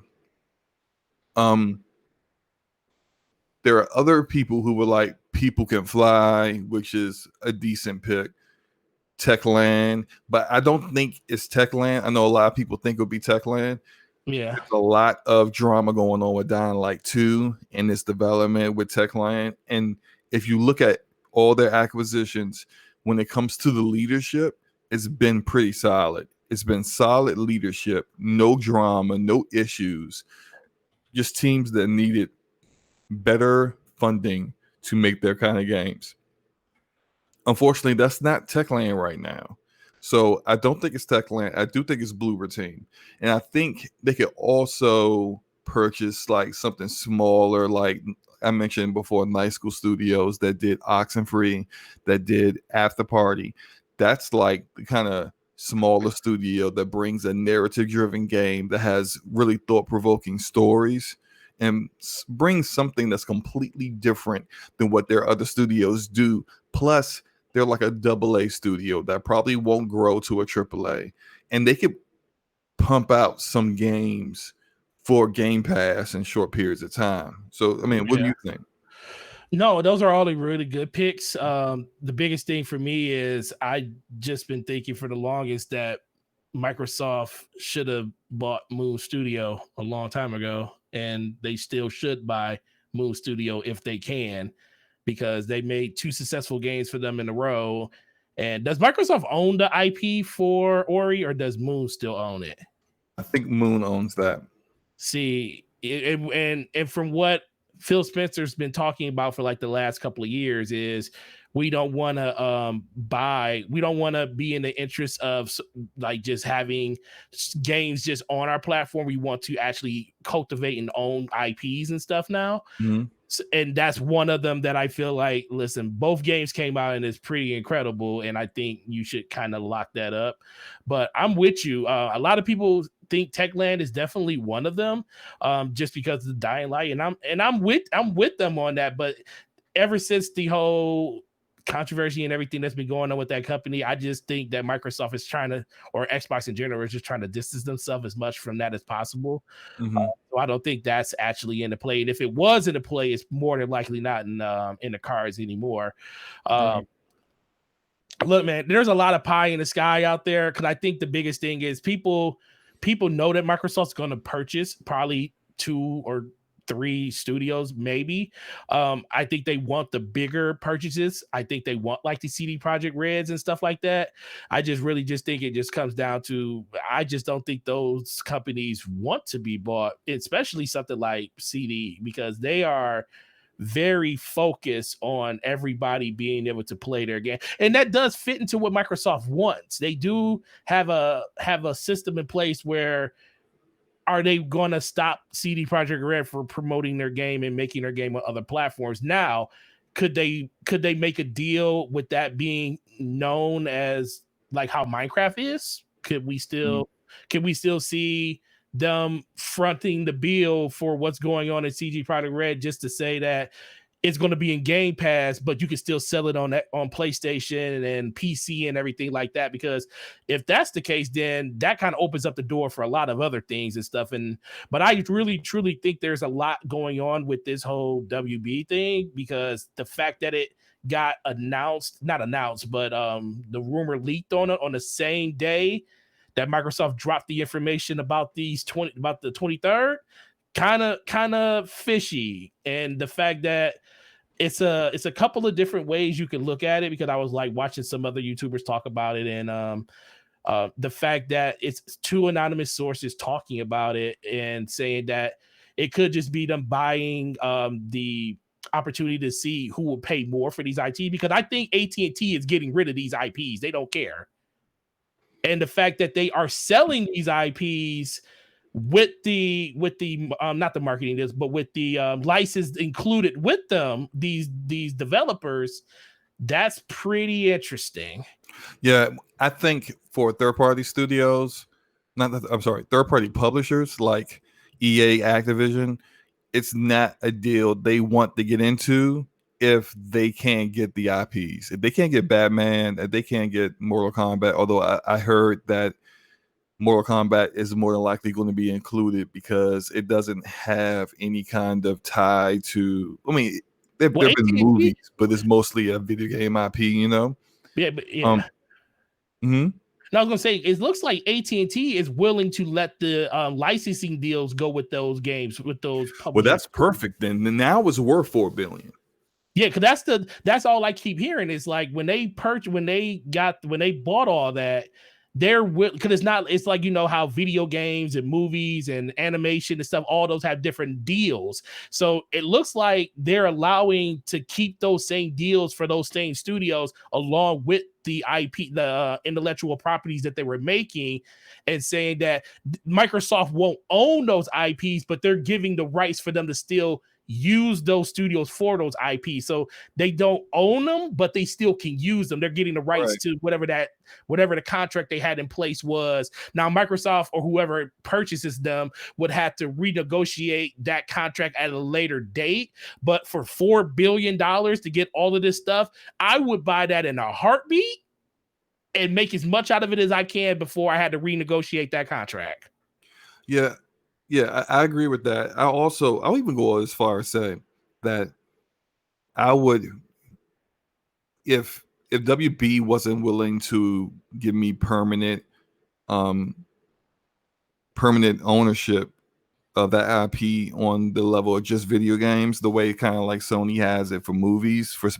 There are other people who were like, People Can Fly, which is a decent pick. Techland, but I don't think it's Techland. I know a lot of people think it'll be Techland. Yeah. There's a lot of drama going on with Dying Light 2 and its development with Techland. And if you look at all their acquisitions, when it comes to the leadership, it's been pretty solid. It's been solid leadership, no drama, no issues, just teams that needed better funding to make their kind of games. Unfortunately, that's not Techland right now. So I don't think it's Techland. I do think it's Bloober Team. And I think they could also purchase like something smaller, like I mentioned before, Night School Studios that did Oxenfree, that did After Party. That's like the kind of smaller studio that brings a narrative-driven game that has really thought-provoking stories and brings something that's completely different than what their other studios do. Plus, they're like a AA studio that probably won't grow to a AAA, and they could pump out some games for Game Pass in short periods of time. So, I mean, what do you think? No, those are all the really good picks. The biggest thing for me is I just been thinking for the longest that Microsoft should have bought Moon Studio a long time ago, and they still should buy Moon Studio if they can, because they made 2 successful games for them in a row. And does Microsoft own the IP for Ori, or does Moon still own it? I think Moon owns that. See, and from what Phil Spencer's been talking about for like the last couple of years is we don't want to we don't want to be in the interest of like just having games just on our platform. We want to actually cultivate and own IPs and stuff now. Mm-hmm. And that's one of them that I feel like, listen, both games came out and it's pretty incredible, and I think you should kind of lock that up. But I'm with you. A lot of people think Techland is definitely one of them, just because of the Dying Light, and I'm with them on that. But ever since the whole controversy and everything that's been going on with that company, I just think that Microsoft is trying to, or Xbox in general, is just trying to distance themselves as much from that as possible. Mm-hmm. So I don't think that's actually in the play. And if it was in the play, it's more than likely not in the cards anymore. Look, man, there's a lot of pie in the sky out there, because I think the biggest thing is people know that Microsoft's going to purchase probably 2 or 3 studios, maybe. I think they want the bigger purchases. I think they want like the CD Projekt Reds and stuff like that. I just really just think it just comes down to, I just don't think those companies want to be bought, especially something like CD, because they are very focused on everybody being able to play their game. And that does fit into what Microsoft wants. They do have a system in place where are they going to stop CD Projekt Red for promoting their game and making their game on other platforms? Now, could they make a deal with that being known as like how Minecraft is? Could we still see them fronting the bill for what's going on in CD Projekt Red just to say that it's going to be in Game Pass, but you can still sell it on PlayStation and PC and everything like that? Because if that's the case, then that kind of opens up the door for a lot of other things and stuff. But I really truly think there's a lot going on with this whole WB thing, because the fact that it got not announced, but the rumor leaked on it on the same day that Microsoft dropped the information about the 23rd, kind of fishy. And the fact that it's a couple of different ways you can look at it, because I was like watching some other YouTubers talk about it, and the fact that it's two anonymous sources talking about it and saying that it could just be them buying the opportunity to see who will pay more for these IP, because I think AT&T is getting rid of these IPs. They don't care. And the fact that they are selling these IPs with the not the marketing this, but with the license included with them, these developers, that's pretty interesting. Yeah, I think for third-party studios, third-party publishers like EA, Activision, it's not a deal they want to get into if they can't get the IPs. If they can't get Batman, if they can't get Mortal Kombat, although I heard that Mortal Kombat is more than likely going to be included because it doesn't have any kind of tie to, I mean, there have been movies, but it's mostly a video game IP, you know? Yeah, but yeah. Mm-hmm. Now I was gonna say, it looks like AT&T is willing to let the licensing deals go with those games, with those publishers. Well, that's perfect. Then now it's worth $4 billion. Yeah, because that's all I keep hearing is like when they bought all that, because it's like, you know how video games and movies and animation and stuff, all those have different deals. So it looks like they're allowing to keep those same deals for those same studios along with the IP, the intellectual properties that they were making, and saying that Microsoft won't own those IPs, but they're giving the rights for them to still use those studios for those IP. So they don't own them, but they still can use them. They're getting the rights to whatever the contract they had in place was. Now Microsoft or whoever purchases them would have to renegotiate that contract at a later date. But for $4 billion to get all of this stuff, I would buy that in a heartbeat and make as much out of it as I can before I had to renegotiate that contract. Yeah, I agree with that. I'll even go as far as say that I would, if WB wasn't willing to give me permanent ownership of that IP on the level of just video games, the way kind of like Sony has it for movies, for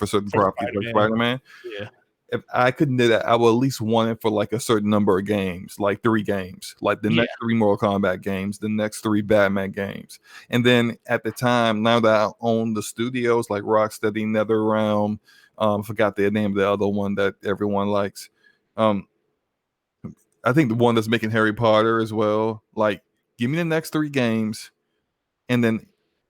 certain properties like Spider-Man. Yeah. If I couldn't do that, I would at least want it for like a certain number of games, like 3 games, like the next 3 Mortal Kombat games, the next 3 Batman games. And then at the time, now that I own the studios like Rocksteady, NetherRealm, forgot the name of the other one that everyone likes. I think the one that's making Harry Potter as well. Like, give me the next 3 games, and then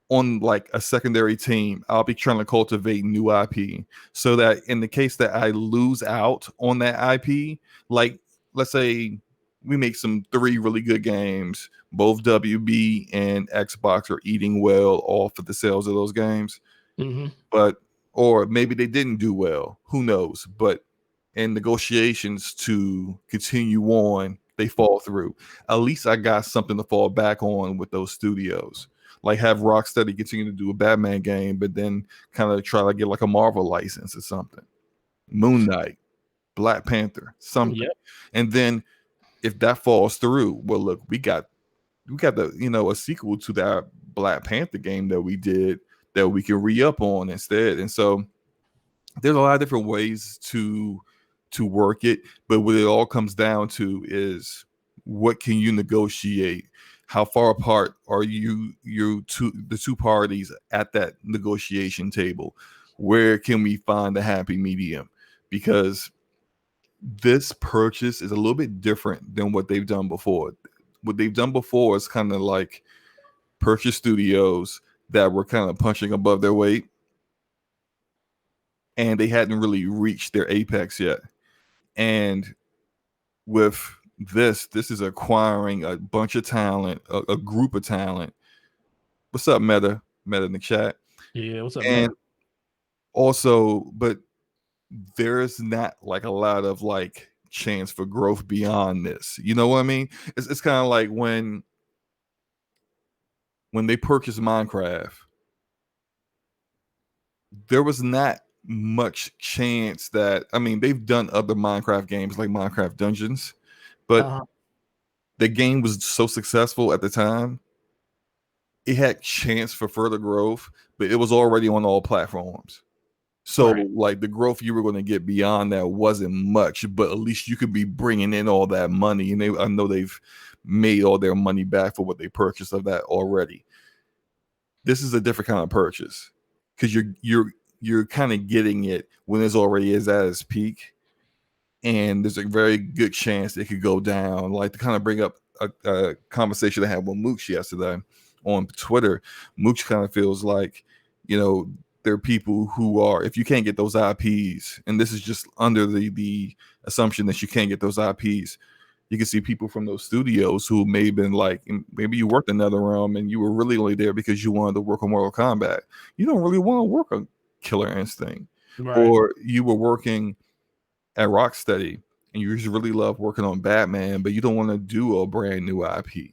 on like a secondary team, I'll be trying to cultivate new IP so that in the case that I lose out on that IP, like let's say we make some 3 really good games, both WB and Xbox are eating well off of the sales of those games, or maybe they didn't do well, who knows? But in negotiations to continue on, they fall through. At least I got something to fall back on with those studios. Like have Rocksteady continue to do a Batman game, but then kind of try to get like a Marvel license or something. Moon Knight, Black Panther, something. Yep. And then if that falls through, well, look, we got the a sequel to that Black Panther game that we did that we can re-up on instead. And so there's a lot of different ways to work it, but what it all comes down to is what can you negotiate? how far apart are the two parties at that negotiation table? Where can we find the happy medium? Because this purchase is a little bit different than what they've done before. What they've done before is kind of like purchase studios that were kind of punching above their weight, and they hadn't really reached their apex yet. And with this is acquiring a bunch of talent, a group of talent. What's up, Meta? Meta in the chat. Yeah, what's up, And Meta? also, but there's not like a lot of like chance for growth beyond this. You know what I mean? It's kind of like when they purchased Minecraft, there was not much chance that, I mean, they've done other Minecraft games like Minecraft Dungeons, but the game was so successful at the time, it had chance for further growth, but it was already on all platforms. So Right. like the growth you were going to get beyond that wasn't much, but at least you could be bringing in all that money. And I know they've made all their money back for what they purchased of that already. This is a different kind of purchase because you're kind of getting it when it's already is at its peak, and there's a very good chance it could go down. Like, to kind of bring up a conversation I had with Mooch yesterday on Twitter, Mooch kind of feels like, you know, there are people who are, if you can't get those IPs, and this is just under the assumption that you can't get those IPs, you can see people from those studios who may have been like, maybe you worked in NetherRealm and you were really only there because you wanted to work on Mortal Kombat. You don't really want to work on Killer Instinct. Right. Or you were working at Rocksteady and you just really love working on Batman, but you don't want to do a brand new IP.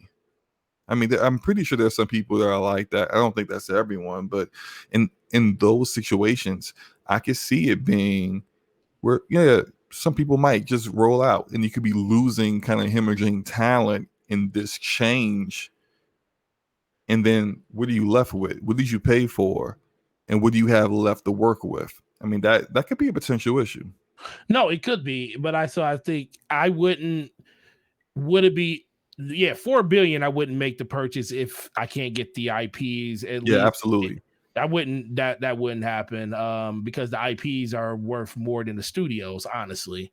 I mean, I'm pretty sure there's some people that are like that. I don't think that's everyone, but in those situations, I could see it being where, yeah, some people might just roll out, and you could be losing kind of hemorrhaging talent in this change. And then what are you left with? What did you pay for? And what do you have left to work with? I mean, that could be a potential issue. No, it could be, but I think I wouldn't. Would it be? Yeah, 4 billion. I wouldn't make the purchase if I can't get the IPs at least. Yeah, absolutely. I wouldn't. That wouldn't happen. Because the IPs are worth more than the studios, honestly.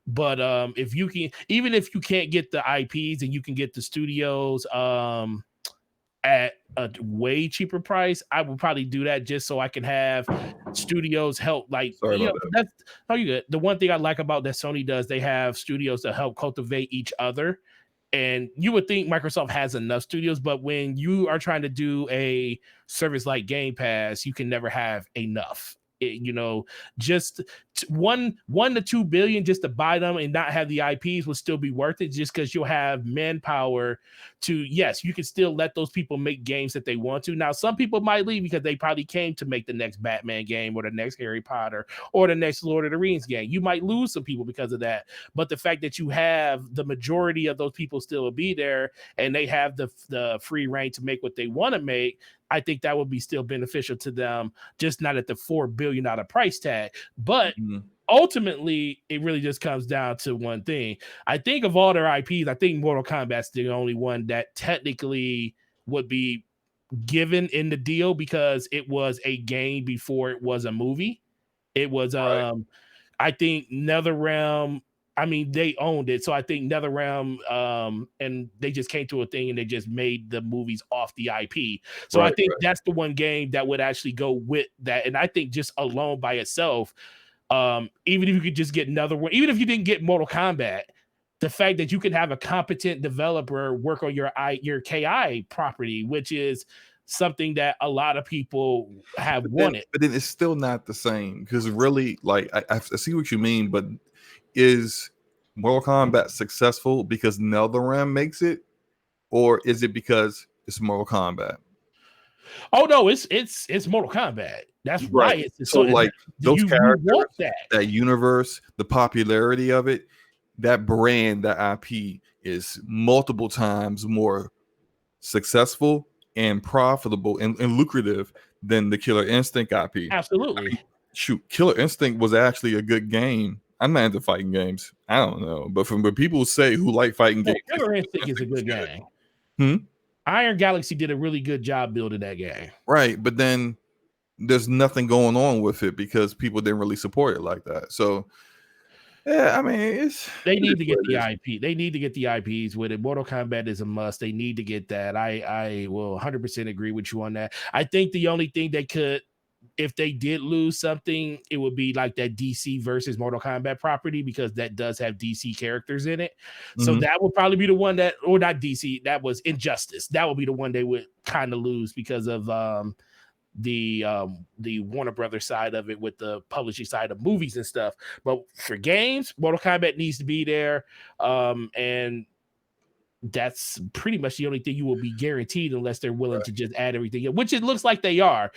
But if you can, even if you can't get the IPs and you can get the studios, at a way cheaper price, I would probably do that just so I can have studios help. Like, Sorry you know, about that. that's how you good. The one thing I like about that Sony does, they have studios to help cultivate each other. And you would think Microsoft has enough studios, but when you are trying to do a service like Game Pass, you can never have enough. You know, just one to 2 billion just to buy them and not have the IPs would still be worth it, just because you'll have manpower to, yes, you can still let those people make games that they want to. Now, some people might leave because they probably came to make the next Batman game or the next Harry Potter or the next Lord of the Rings game. You might lose some people because of that. But the fact that you have the majority of those people still will be there and they have the free reign to make what they want to make, I think that would be still beneficial to them, just not at the $4 billion price tag. But ultimately, it really just comes down to one thing. I think of all their IPs, I think Mortal Kombat's the only one that technically would be given in the deal because it was a game before it was a movie. It was Right. I think NetherRealm, I mean, they owned it. So I think NetherRealm, and they just came to a thing and they just made the movies off the IP. So I think that's the one game that would actually go with that. And I think just alone by itself, even if you could just get another one, even if you didn't get Mortal Kombat, the fact that you can have a competent developer work on your KI property, which is something that a lot of people have wanted. But then it's still not the same, because really, like, I see what you mean, but is Mortal Kombat successful because NetherRealm makes it, or is it because it's Mortal Kombat? Oh no, it's Mortal Kombat. That's why Right. it's So like those you want characters, that. that universe, the popularity of it, that brand, that IP is multiple times more successful and profitable and lucrative than the Killer Instinct IP. Absolutely. I mean, shoot, Killer Instinct was actually a good game. I'm not into fighting games. I don't know, but from what people say who like fighting games, Killer Instinct is a good game. Hmm? Iron Galaxy did a really good job building that game. Right, but then there's nothing going on with it because people didn't really support it like that. So yeah, I mean, They need to get the IP. They need to get the IPs with it. Mortal Kombat is a must. They need to get that. I will 100% agree with you on that. I think the only thing they could, if they did lose something, it would be like that DC versus Mortal Kombat property, because that does have DC characters in it. So that would probably be the one that, or not DC, that was Injustice. That would be the one they would kind of lose because of the Warner Brothers side of it with the publishing side of movies and stuff. But for games, Mortal Kombat needs to be there, and that's pretty much the only thing you will be guaranteed unless they're willing to just add everything in, which it looks like they are.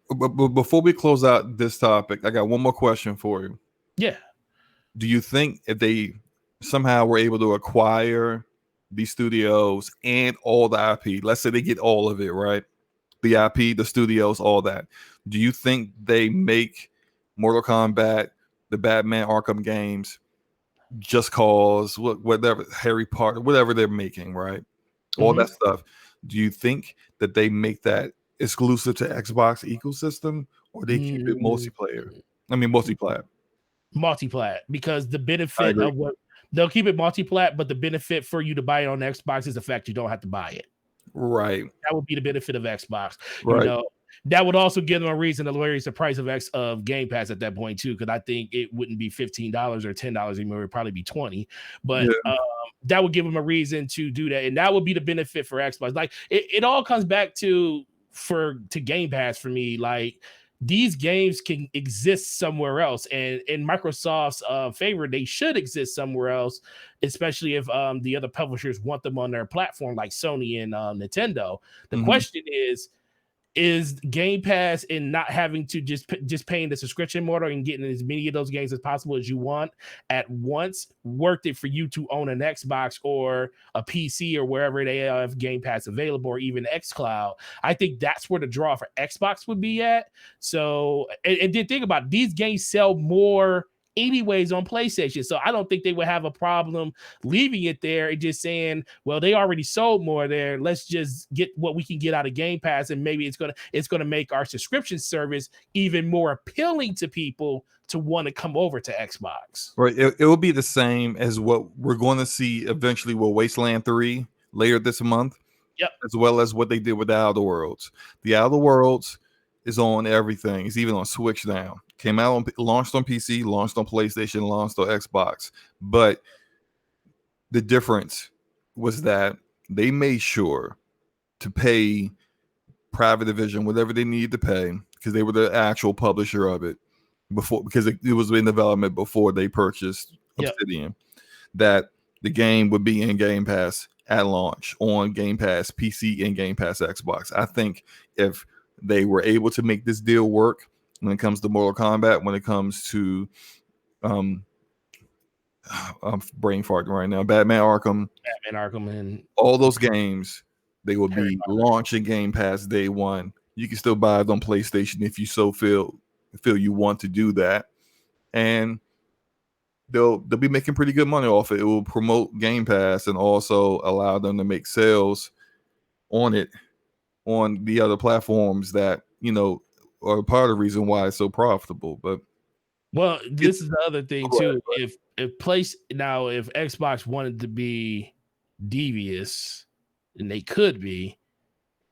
But before we close out this topic, I got one more question for you. Yeah. Do you think if they somehow were able to acquire these studios and all the IP, let's say they get all of it, right? The IP, the studios, all that. Do you think they make Mortal Kombat, the Batman Arkham games, Just Cause, whatever, Harry Potter, whatever they're making, right? All that stuff. Do you think that they make that exclusive to Xbox ecosystem, or they keep it multiplayer? I mean, multiplat, because the benefit of what they'll keep it multiplat, but the benefit for you to buy it on Xbox is the fact you don't have to buy it. Right. That would be the benefit of Xbox. Right. You know, that would also give them a reason to raise the price of Game Pass at that point too, because I think it wouldn't be $15 or $10 anymore. It would probably be $20. But that would give them a reason to do that, and that would be the benefit for Xbox. Like it all comes back to Game Pass for me. Like these games can exist somewhere else, and in Microsoft's favor, they should exist somewhere else, especially if the other publishers want them on their platform, like Sony and Nintendo. The question is Game Pass and not having to just paying the subscription model and getting as many of those games as possible as you want at once worth it for you to own an Xbox or a PC or wherever they have Game Pass available, or even xCloud? I think that's where the draw for Xbox would be at. So, and then think about it, these games sell more anyways on PlayStation, so I don't think they would have a problem leaving it there and just saying, well, they already sold more there, let's just get what we can get out of Game Pass, and maybe it's gonna make our subscription service even more appealing to people to want to come over to Xbox. Right. It will be the same as what we're going to see eventually with Wasteland 3 later this month. Yep. As well as what they did with the Outer Worlds. The Outer Worlds is on everything. It's even on Switch now. Came out launched on PC, launched on PlayStation, launched on Xbox. But the difference was that they made sure to pay Private Division whatever they needed to pay, because they were the actual publisher of it before, because it was in development before they purchased Obsidian. That the game would be in Game Pass at launch on Game Pass PC and Game Pass Xbox. I think if they were able to make this deal work when it comes to Mortal Kombat, when it comes to I'm brain farting right now, Batman Arkham, and all those games, they will be launching Game Pass day one. You can still buy it on PlayStation if you so feel you want to do that, and they'll be making pretty good money off it. It will promote Game Pass and also allow them to make sales on it on the other platforms that, you know, are part of the reason why it's so profitable. But well, this is the other thing too. If Xbox wanted to be devious, and they could be,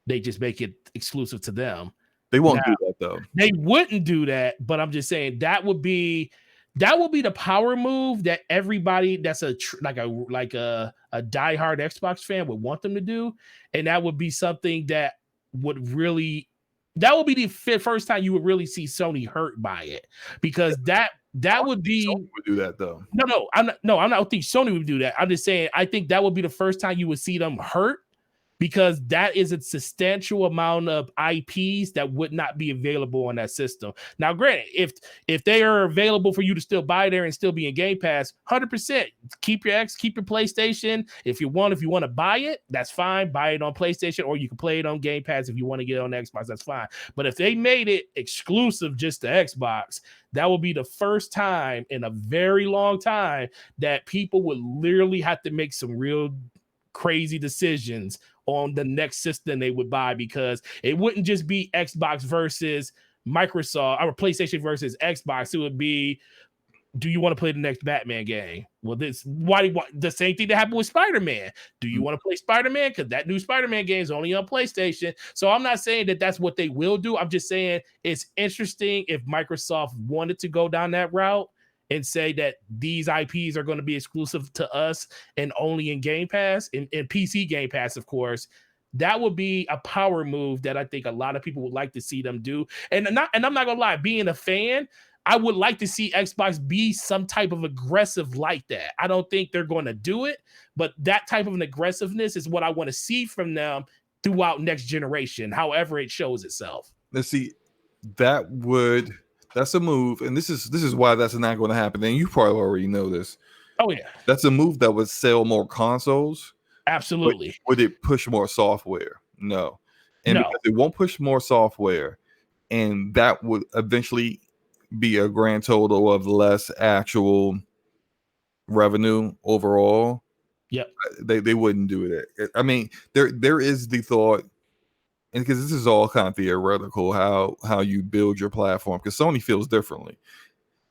they just make it exclusive to them. They won't do that though. They wouldn't do that, but I'm just saying that would be the power move that everybody that's like a diehard Xbox fan would want them to do, and that would be something that would be the first time you would really see Sony hurt by it, because that would be Sony would do that though. I'm not think Sony would do that. I'm just saying I think that would be the first time you would see them hurt, because that is a substantial amount of IPs that would not be available on that system. Now, granted, if they are available for you to still buy there and still be in Game Pass, 100%, keep your PlayStation. If you want to buy it, that's fine. Buy it on PlayStation, or you can play it on Game Pass if you want to get it on Xbox. That's fine. But if they made it exclusive just to Xbox, that will be the first time in a very long time that people would literally have to make some real crazy decisions on the next system they would buy, because it wouldn't just be Xbox versus Microsoft or PlayStation versus Xbox. It would be, do you want to play the next Batman game? Well, why the same thing that happened with Spider-Man. Do you want to play Spider-Man? Because that new Spider-Man game is only on PlayStation. So I'm not saying that that's what they will do. I'm just saying it's interesting if Microsoft wanted to go down that route and say that these IPs are going to be exclusive to us and only in Game Pass, in PC Game Pass, of course. That would be a power move that I think a lot of people would like to see them do. And I'm not gonna lie, being a fan, I would like to see Xbox be some type of aggressive like that. I don't think they're going to do it, but that type of an aggressiveness is what I want to see from them throughout next generation, however it shows itself. Let's see, that's a move, and this is why that's not going to happen. And you probably already know this. Oh yeah, that's a move that would sell more consoles. Absolutely. Would it push more software? No. And because it won't push more software, and that would eventually be a grand total of less actual revenue overall. Yep. They wouldn't do that. I mean, there is the thought, and because this is all kind of theoretical, how you build your platform, because Sony feels differently.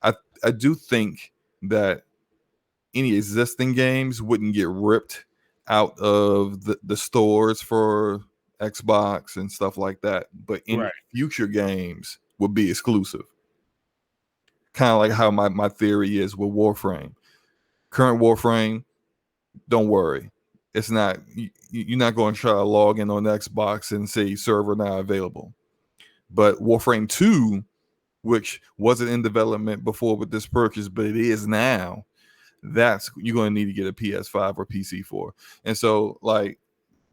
I do think that any existing games wouldn't get ripped out of the stores for Xbox and stuff like that, but any future games would be exclusive. Kind of like how my theory is with Warframe. Current Warframe, don't worry. It's not, you're not going to try to log in on Xbox and say server not available. But Warframe 2, which wasn't in development before with this purchase, but it is now, that's you're going to need to get a PS5 or PC for. And so, like,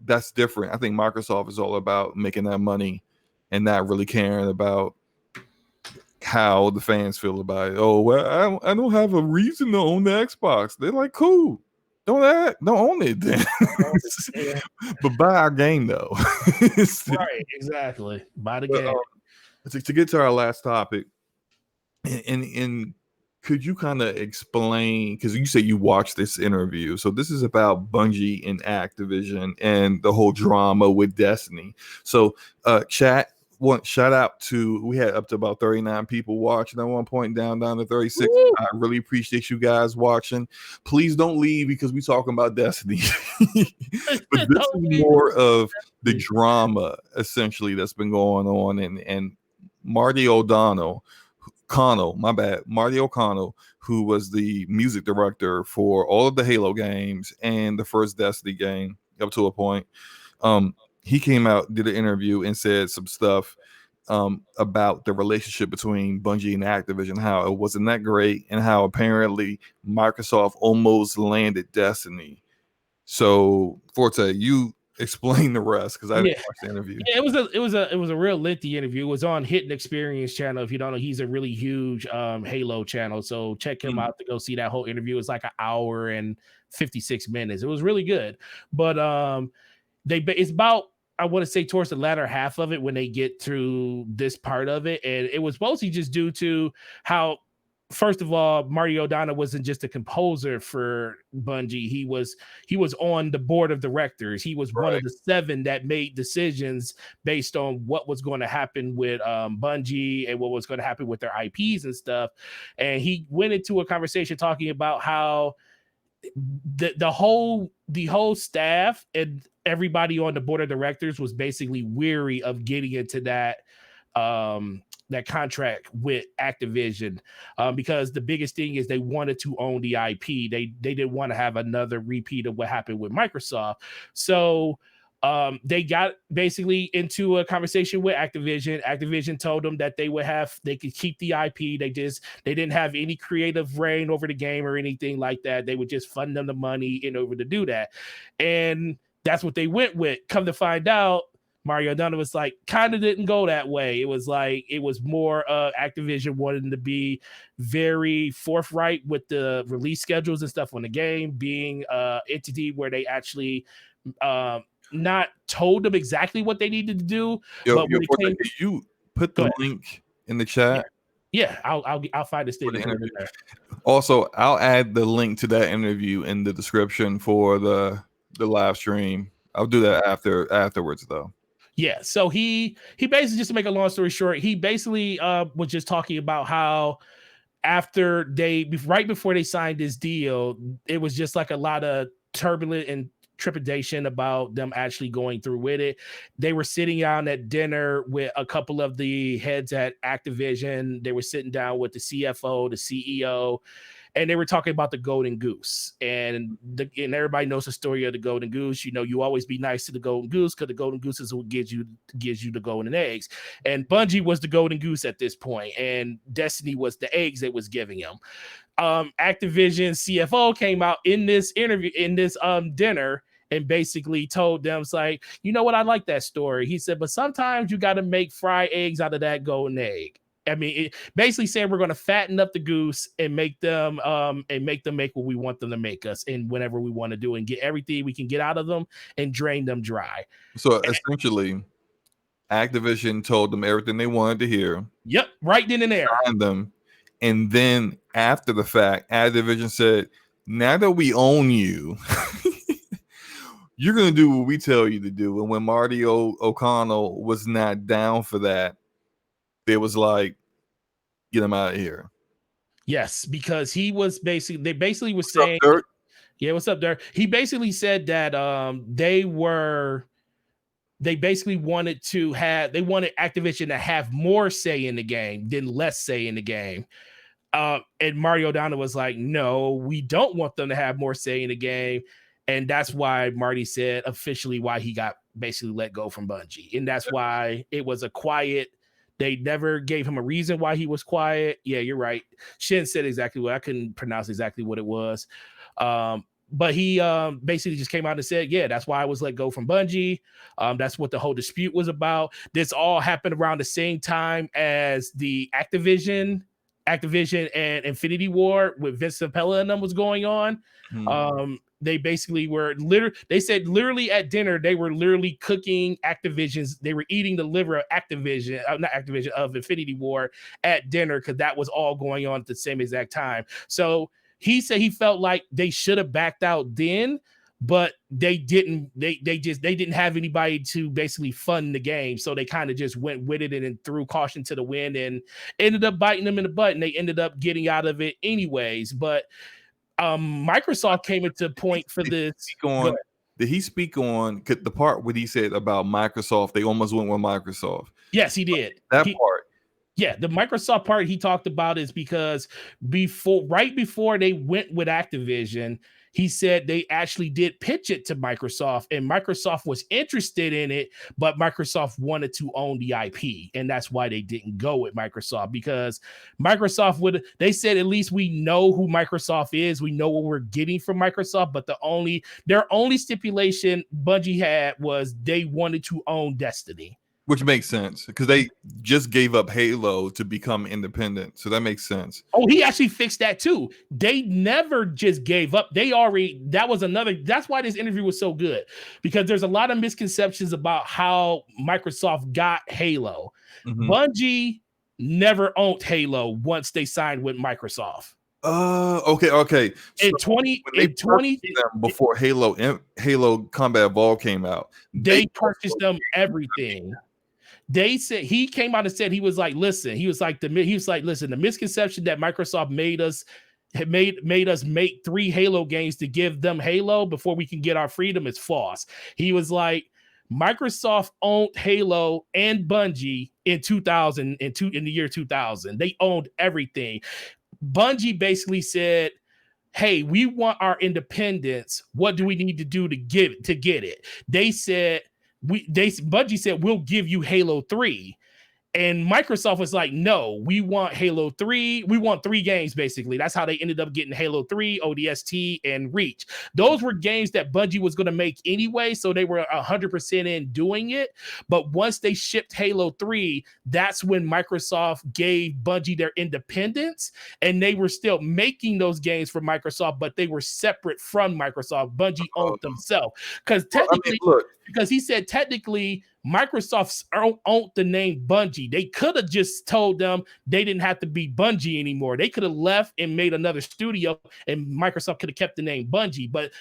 that's different. I think Microsoft is all about making that money and not really caring about how the fans feel about it. Oh, well, I don't have a reason to own the Xbox. They're like, cool, don't own it then. But buy our game though. Right, exactly. Buy the game. To get to our last topic, and could you kind of explain, because you say you watched this interview, so this is about Bungie and Activision and the whole drama with Destiny. So chat, shout out to, we had up to about 39 people watching at one point, down to 36. Woo! I really appreciate you guys watching. Please don't leave because we talking about Destiny. But this is more of the drama essentially that's been going on, and Marty O'Donnell, Marty O'Donnell, who was the music director for all of the Halo games and the first Destiny game up to a point. He came out, did an interview, and said some stuff about the relationship between Bungie and Activision, how it wasn't that great, and how apparently Microsoft almost landed Destiny. So, Forte, you explain the rest, because I didn't watch the interview. Yeah, it was a real lengthy interview. It was on Hidden Experience channel. If you don't know, he's a really huge Halo channel. So check him out to go see that whole interview. It's like an hour and 56 minutes. It was really good. But it's about, I want to say, towards the latter half of it when they get through this part of it. And it was mostly just due to how, first of all, Marty O'Donnell wasn't just a composer for Bungie. He was on the board of directors. He was one of the 7 that made decisions based on what was going to happen with Bungie and what was going to happen with their IPs and stuff. And he went into a conversation talking about how the whole staff and everybody on the board of directors was basically weary of getting into that contract with Activision, because the biggest thing is they wanted to own the IP. They didn't want to have another repeat of what happened with Microsoft. So they got basically into a conversation with Activision. Activision told them that they could keep the IP. They didn't have any creative reign over the game or anything like that. They would just fund them the money in order to do that. And that's what they went with. Come to find out, Mario O'Donnell was like, kind of didn't go that way. It was more Activision wanting to be very forthright with the release schedules and stuff on the game, being an entity where they actually not told them exactly what they needed to do. You put the link in the chat. Yeah, I'll find the statement in there. Also, I'll add the link to that interview in the description for the The live stream. I'll do that afterwards though. Yeah, so he basically, just to make a long story short, he basically was just talking about how right before they signed this deal, it was just like a lot of turbulent and trepidation about them actually going through with it. They were sitting down at dinner with a couple of the heads at Activision. They were sitting down with the CFO, the CEO, and they were talking about the golden goose. And everybody knows the story of the golden goose. You know, you always be nice to the golden goose because the golden goose is what gives you the golden eggs. And Bungie was the golden goose at this point, and Destiny was the eggs they was giving him. Activision CFO came out in this interview, in this dinner, and basically told them, it's like, you know what, I like that story. He said, but sometimes you got to make fried eggs out of that golden egg. I mean, basically saying we're going to fatten up the goose and make them make what we want them to make us, and whenever we want to do, and get everything we can get out of them and drain them dry. So essentially, Activision told them everything they wanted to hear. Yep, right then and there. Signed them, and then after the fact, Activision said, "Now that we own you, you're going to do what we tell you to do." And when Marty O'Donnell was not down for that, it was like, get him out of here. Yes, because they basically was saying, Dirt? Yeah, what's up, Dirt? He basically said that they basically wanted Activision to have more say in the game than less say in the game. And Marty O'Donnell was like, no, we don't want them to have more say in the game. And that's why Marty said officially why he got basically let go from Bungie. And that's why it was a quiet. They never gave him a reason why he was quiet. Yeah, you're right. Shin said exactly what I couldn't pronounce exactly what it was. But he basically just came out and said, yeah, that's why I was let go from Bungie. That's what the whole dispute was about. This all happened around the same time as the Activision and Infinity War with Vince Zampella and them was going on. They basically were they said literally at dinner, they were literally cooking Activision's, they were eating the liver of Activision, not Activision, of Infinity War at dinner, because that was all going on at the same exact time. So he said he felt like they should have backed out then, but they didn't. They didn't have anybody to basically fund the game, so they kind of just went with it and threw caution to the wind and ended up biting them in the butt, and they ended up getting out of it anyways. But Microsoft came into point for this. Did he speak on the part where he said about Microsoft? They almost went with Microsoft. Yes, he did. That part. Yeah, the Microsoft part he talked about is because right before they went with Activision, he said they actually did pitch it to Microsoft, and Microsoft was interested in it, but Microsoft wanted to own the IP, and that's why they didn't go with Microsoft, because Microsoft they said, at least we know who Microsoft is, we know what we're getting from Microsoft, but their only stipulation Bungie had was they wanted to own Destiny. Which makes sense, because they just gave up Halo to become independent. So that makes sense. Oh, he actually fixed that too. They never just gave up. That's why this interview was so good, because there's a lot of misconceptions about how Microsoft got Halo. Mm-hmm. Bungie never owned Halo once they signed with Microsoft. Okay. Before Halo Combat Evolved came out, they purchased them everything. They said, he came out and said, he was like, listen, the misconception that Microsoft made us make 3 Halo games to give them Halo before we can get our freedom is false. He was like, Microsoft owned Halo and Bungie in the year 2000. They owned everything. Bungie basically said, hey, we want our independence. What do we need to do to get it? They said, Bungie said, we'll give you Halo 3. And Microsoft was like, no, we want Halo 3. We want 3 games, basically. That's how they ended up getting Halo 3, ODST, and Reach. Those were games that Bungie was going to make anyway, so they were 100% in doing it. But once they shipped Halo 3, that's when Microsoft gave Bungie their independence, and they were still making those games for Microsoft, but they were separate from Microsoft. Bungie owned themselves. Because technically, because he said technically, Microsoft owned the name Bungie. They could have just told them they didn't have to be Bungie anymore. They could have left and made another studio, and Microsoft could have kept the name Bungie. But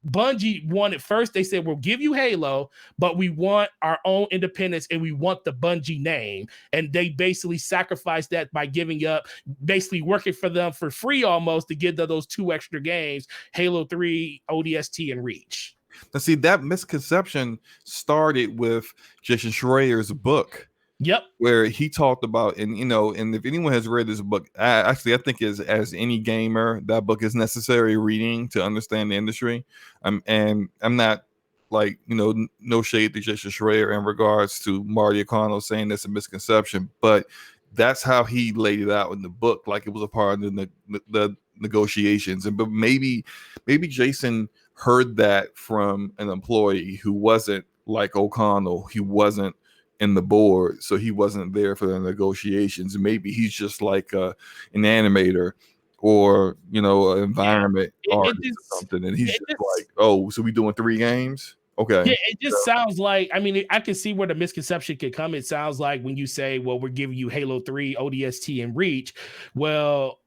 Bungie wanted first, they said, we'll give you Halo, but we want our own independence and we want the Bungie name. And they basically sacrificed that by giving up, basically working for them for free almost to give them those 2 extra games, Halo 3, ODST, and Reach. Now, see, that misconception started with Jason Schreier's book. Yep. Where he talked about, and and if anyone has read this book, I think as any gamer, that book is necessary reading to understand the industry. And I'm not like, no shade to Jason Schreier in regards to Marty O'Donnell saying that's a misconception, but that's how he laid it out in the book, like it was a part of the negotiations. But maybe Jason heard that from an employee who wasn't like O'Connell. He wasn't in the board, so he wasn't there for the negotiations. Maybe he's just like an animator or an environment artist or something, and he's just like, oh, so we doing 3 games? Okay. Yeah, it just sounds like, I mean, I can see where the misconception could come. It sounds like when you say, well, we're giving you Halo 3, ODST, and Reach, well,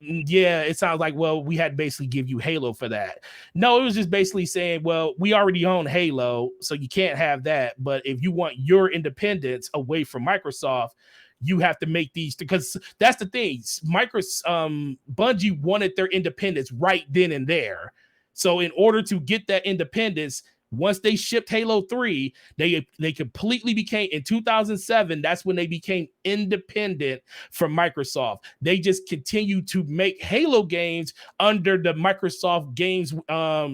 yeah, it sounds like, well, we had to basically give you Halo for that. No, it was just basically saying, well, we already own Halo, so you can't have that. But if you want your independence away from Microsoft, you have to make these, because that's the thing. Bungie wanted their independence right then and there. So in order to get that independence, once they shipped Halo 3, they completely became, in 2007, that's when they became independent from Microsoft. They just continued to make Halo games under the Microsoft Games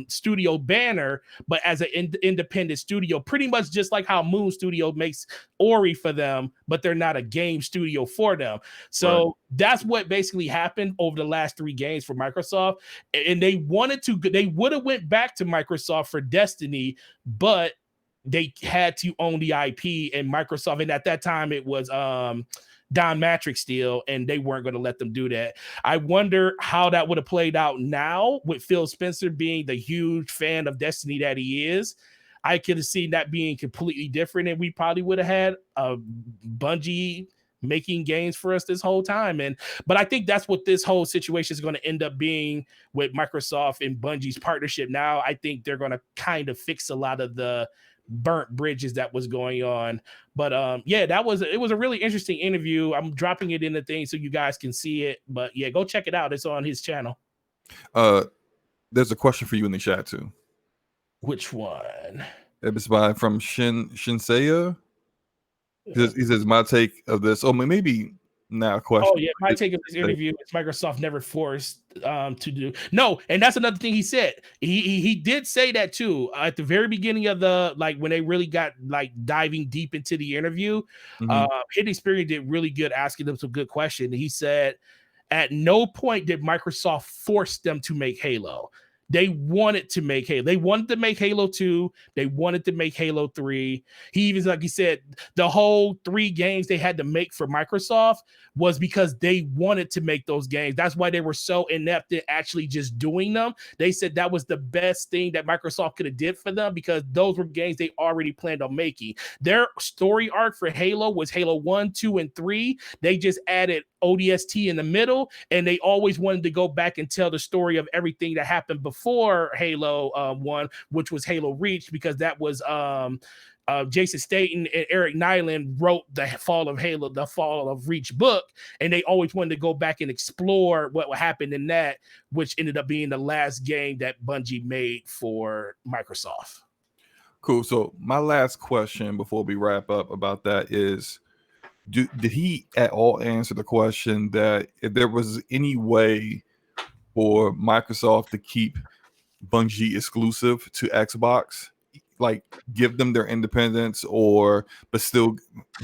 Studio banner, but as an independent studio, pretty much just like how Moon Studio makes Ori for them, but they're not a game studio for them. So that's what basically happened over the last 3 games for Microsoft. And they would have went back to Microsoft for Destiny, but they had to own the IP, and Microsoft, and at that time it was Don Matrix still, and they weren't going to let them do that. I wonder how that would have played out now with Phil Spencer being the huge fan of Destiny that he is. I could have seen that being completely different, and we probably would have had a Bungie making games for us this whole time. But I think that's what this whole situation is going to end up being with Microsoft and Bungie's partnership. Now I think they're going to kind of fix a lot of the burnt bridges that was going on. But yeah, it was a really interesting interview. I'm dropping it in the thing so you guys can see it. But yeah, go check it out. It's on his channel. There's a question for you in the chat too. Which one? It's from Shinseiya. He says, my take of this. Oh, maybe now question. Oh, yeah. My take of this interview is Microsoft never forced to do. No, and that's another thing he said. He did say that too. At the very beginning of the, like, when they really got like diving deep into the interview, Hidden Experience did really good asking them some good questions. He said, at no point did Microsoft force them to make Halo. They wanted to make Halo. They wanted to make Halo 2. They wanted to make Halo 3. He even, like he said, the whole 3 games they had to make for Microsoft was because they wanted to make those games. That's why they were so inept at actually just doing them. They said that was the best thing that Microsoft could have did for them, because those were games they already planned on making. Their story arc for Halo was Halo 1, 2, and 3. They just added ODST in the middle, and they always wanted to go back and tell the story of everything that happened before Halo 1, which was Halo Reach, because that was Jason Staten and Eric Nyland wrote the Fall of Reach book, and they always wanted to go back and explore what happened in that, which ended up being the last game that Bungie made for Microsoft. Cool. So my last question before we wrap up about that is, did he at all answer the question that if there was any way for Microsoft to keep Bungie exclusive to Xbox, like give them their independence, but still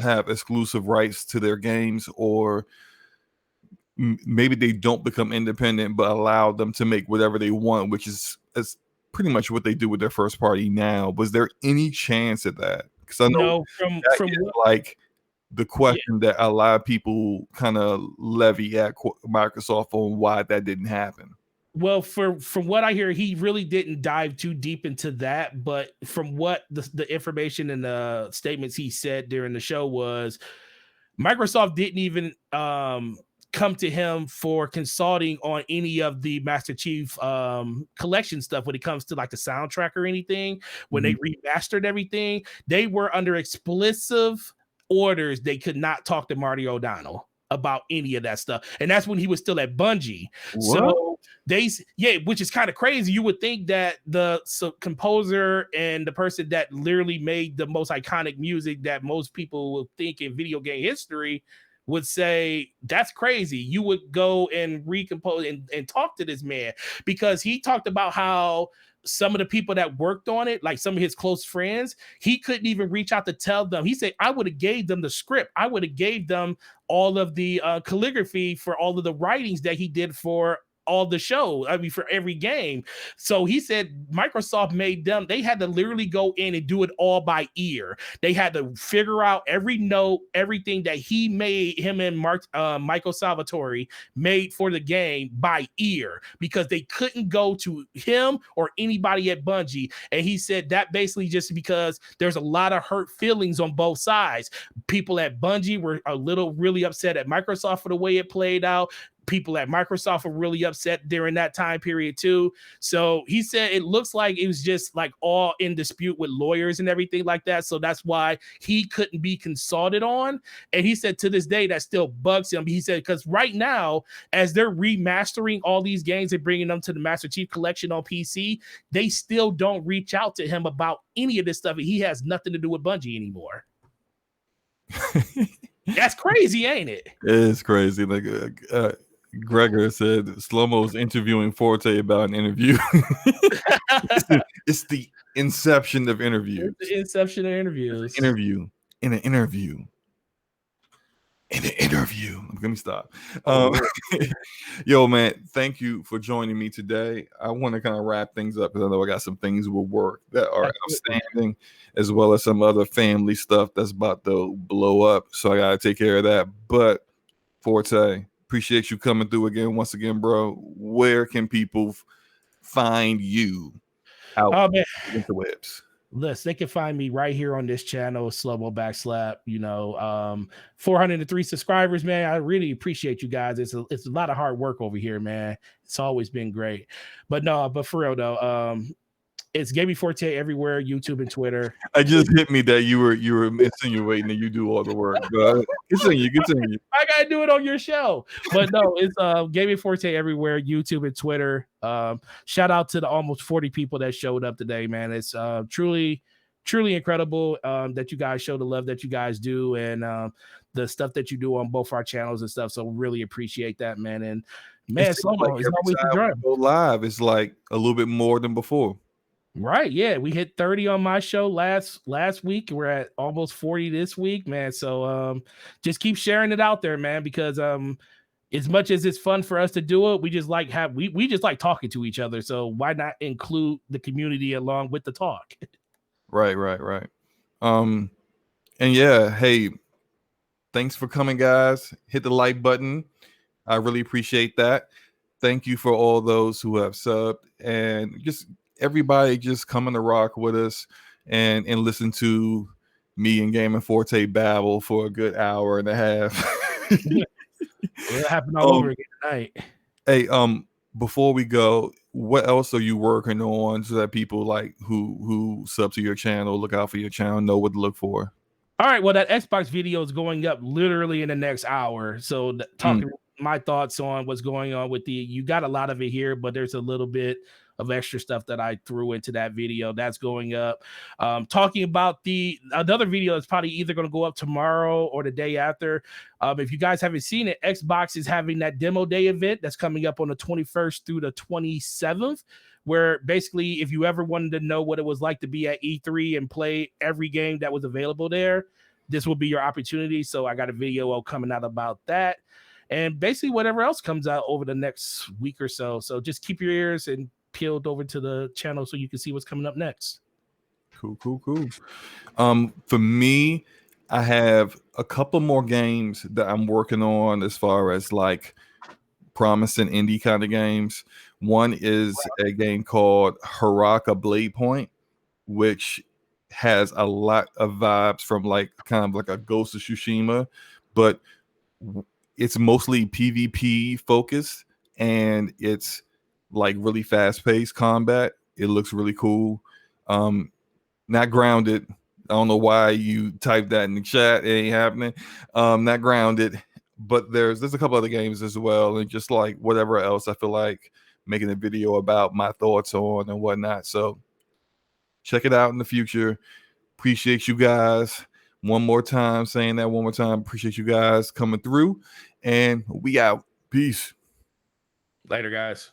have exclusive rights to their games, or maybe they don't become independent but allow them to make whatever they want, which is pretty much what they do with their first party now. Was there any chance of that? Because I know from like the question that a lot of people kind of levy at Microsoft on why that didn't happen. Well, from what I hear, he really didn't dive too deep into that. But from what the information and the statements he said during the show was, Microsoft didn't even come to him for consulting on any of the Master Chief collection stuff when it comes to like the soundtrack or anything. When they remastered everything, they were under explicit orders. They could not talk to Marty O'Donnell about any of that stuff, and that's when he was still at Bungie. What? So which is kind of crazy. You would think that the composer and the person that literally made the most iconic music that most people will think in video game history would say, that's crazy. You would go and recompose and talk to this man, because he talked about how some of the people that worked on it, like some of his close friends, he couldn't even reach out to tell them. He said, I would have gave them the script. I would have gave them all of the calligraphy for all of the writings that he did for all the show, I mean, for every game. So he said Microsoft made them, they had to literally go in and do it all by ear. They had to figure out every note, everything that he made, him and Michael Salvatore made for the game by ear, because they couldn't go to him or anybody at Bungie. And he said that basically just because there's a lot of hurt feelings on both sides. People at Bungie were really upset at Microsoft for the way it played out. People at Microsoft were really upset during that time period too. So he said it looks like it was just like all in dispute with lawyers and everything like that. So that's why he couldn't be consulted on. And he said to this day that still bugs him. He said because right now, as they're remastering all these games and bringing them to the Master Chief Collection on PC, they still don't reach out to him about any of this stuff. He has nothing to do with Bungie anymore. That's crazy, ain't it? It's crazy. Like Gregor said, Slow-Mo's interviewing Forte about an interview. It's the inception of interviews. It's the inception of interviews. In an interview. Let me stop. Yo, man, thank you for joining me today. I want to kind of wrap things up because I know I got some things with work that are outstanding, as well as some other family stuff that's about to blow up. So I got to take care of that. But Forte, appreciate you coming through again. Once again, bro, where can people find you out in the webs? Listen, they can find me right here on this channel, Slow-Mo Backslap. 403 subscribers, man. I really appreciate you guys. It's a lot of hard work over here, man. It's always been great. But for real though, it's Gaby Forte everywhere, YouTube and Twitter. I just hit me that you were insinuating that you do all the work. Continue. I gotta do it on your show. But no, it's Gaby Forte everywhere, YouTube and Twitter. Shout out to the almost 40 people that showed up today, man. It's truly incredible that you guys show the love that you guys do, and the stuff that you do on both our channels and stuff. So really appreciate that, man. And man, Slow-Mo, it's always a dream. Go live. It's like a little bit more than before. Right, yeah, we hit 30 on my show last week. We're at almost 40 this week, man. So just keep sharing it out there, man, because as much as it's fun for us to do it, we just like talking to each other. So why not include the community along with the talk? Right. And yeah, hey, thanks for coming, guys. Hit the like button. I really appreciate that. Thank you for all those who have subbed, and just everybody just coming to rock with us and listen to me and Game and Forte babble for a good hour and a half. It'll happen all over again tonight. Hey, before we go, what else are you working on so that people like who sub to your channel, look out for your channel, know what to look for? All right, well, that Xbox video is going up literally in the next hour. So talking my thoughts on what's going on with you got a lot of it here, but there's a little bit of extra stuff that I threw into that video that's going up. Talking about another video that's probably either going to go up tomorrow or the day after. If you guys haven't seen it, Xbox is having that demo day event that's coming up on the 21st through the 27th, where basically if you ever wanted to know what it was like to be at E3 and play every game that was available there, this will be your opportunity. So I got a video coming out about that, and basically whatever else comes out over the next week or so. So just keep your ears and peeled over to the channel so you can see what's coming up next. Cool. For me, I have a couple more games that I'm working on as far as like promising indie kind of games. One is a game called Haraka Blade Point, which has a lot of vibes from like kind of like a Ghost of Tsushima, but it's mostly PvP focused, and it's like really fast paced combat. It looks really cool. Not grounded. I don't know why you typed that in the chat. It ain't happening. Not grounded, but there's a couple other games as well, and just like whatever else I feel like making a video about my thoughts on and whatnot. So check it out in the future. Appreciate you guys. One more time, saying that one more time. Appreciate you guys coming through, and we out. Peace. Later, guys.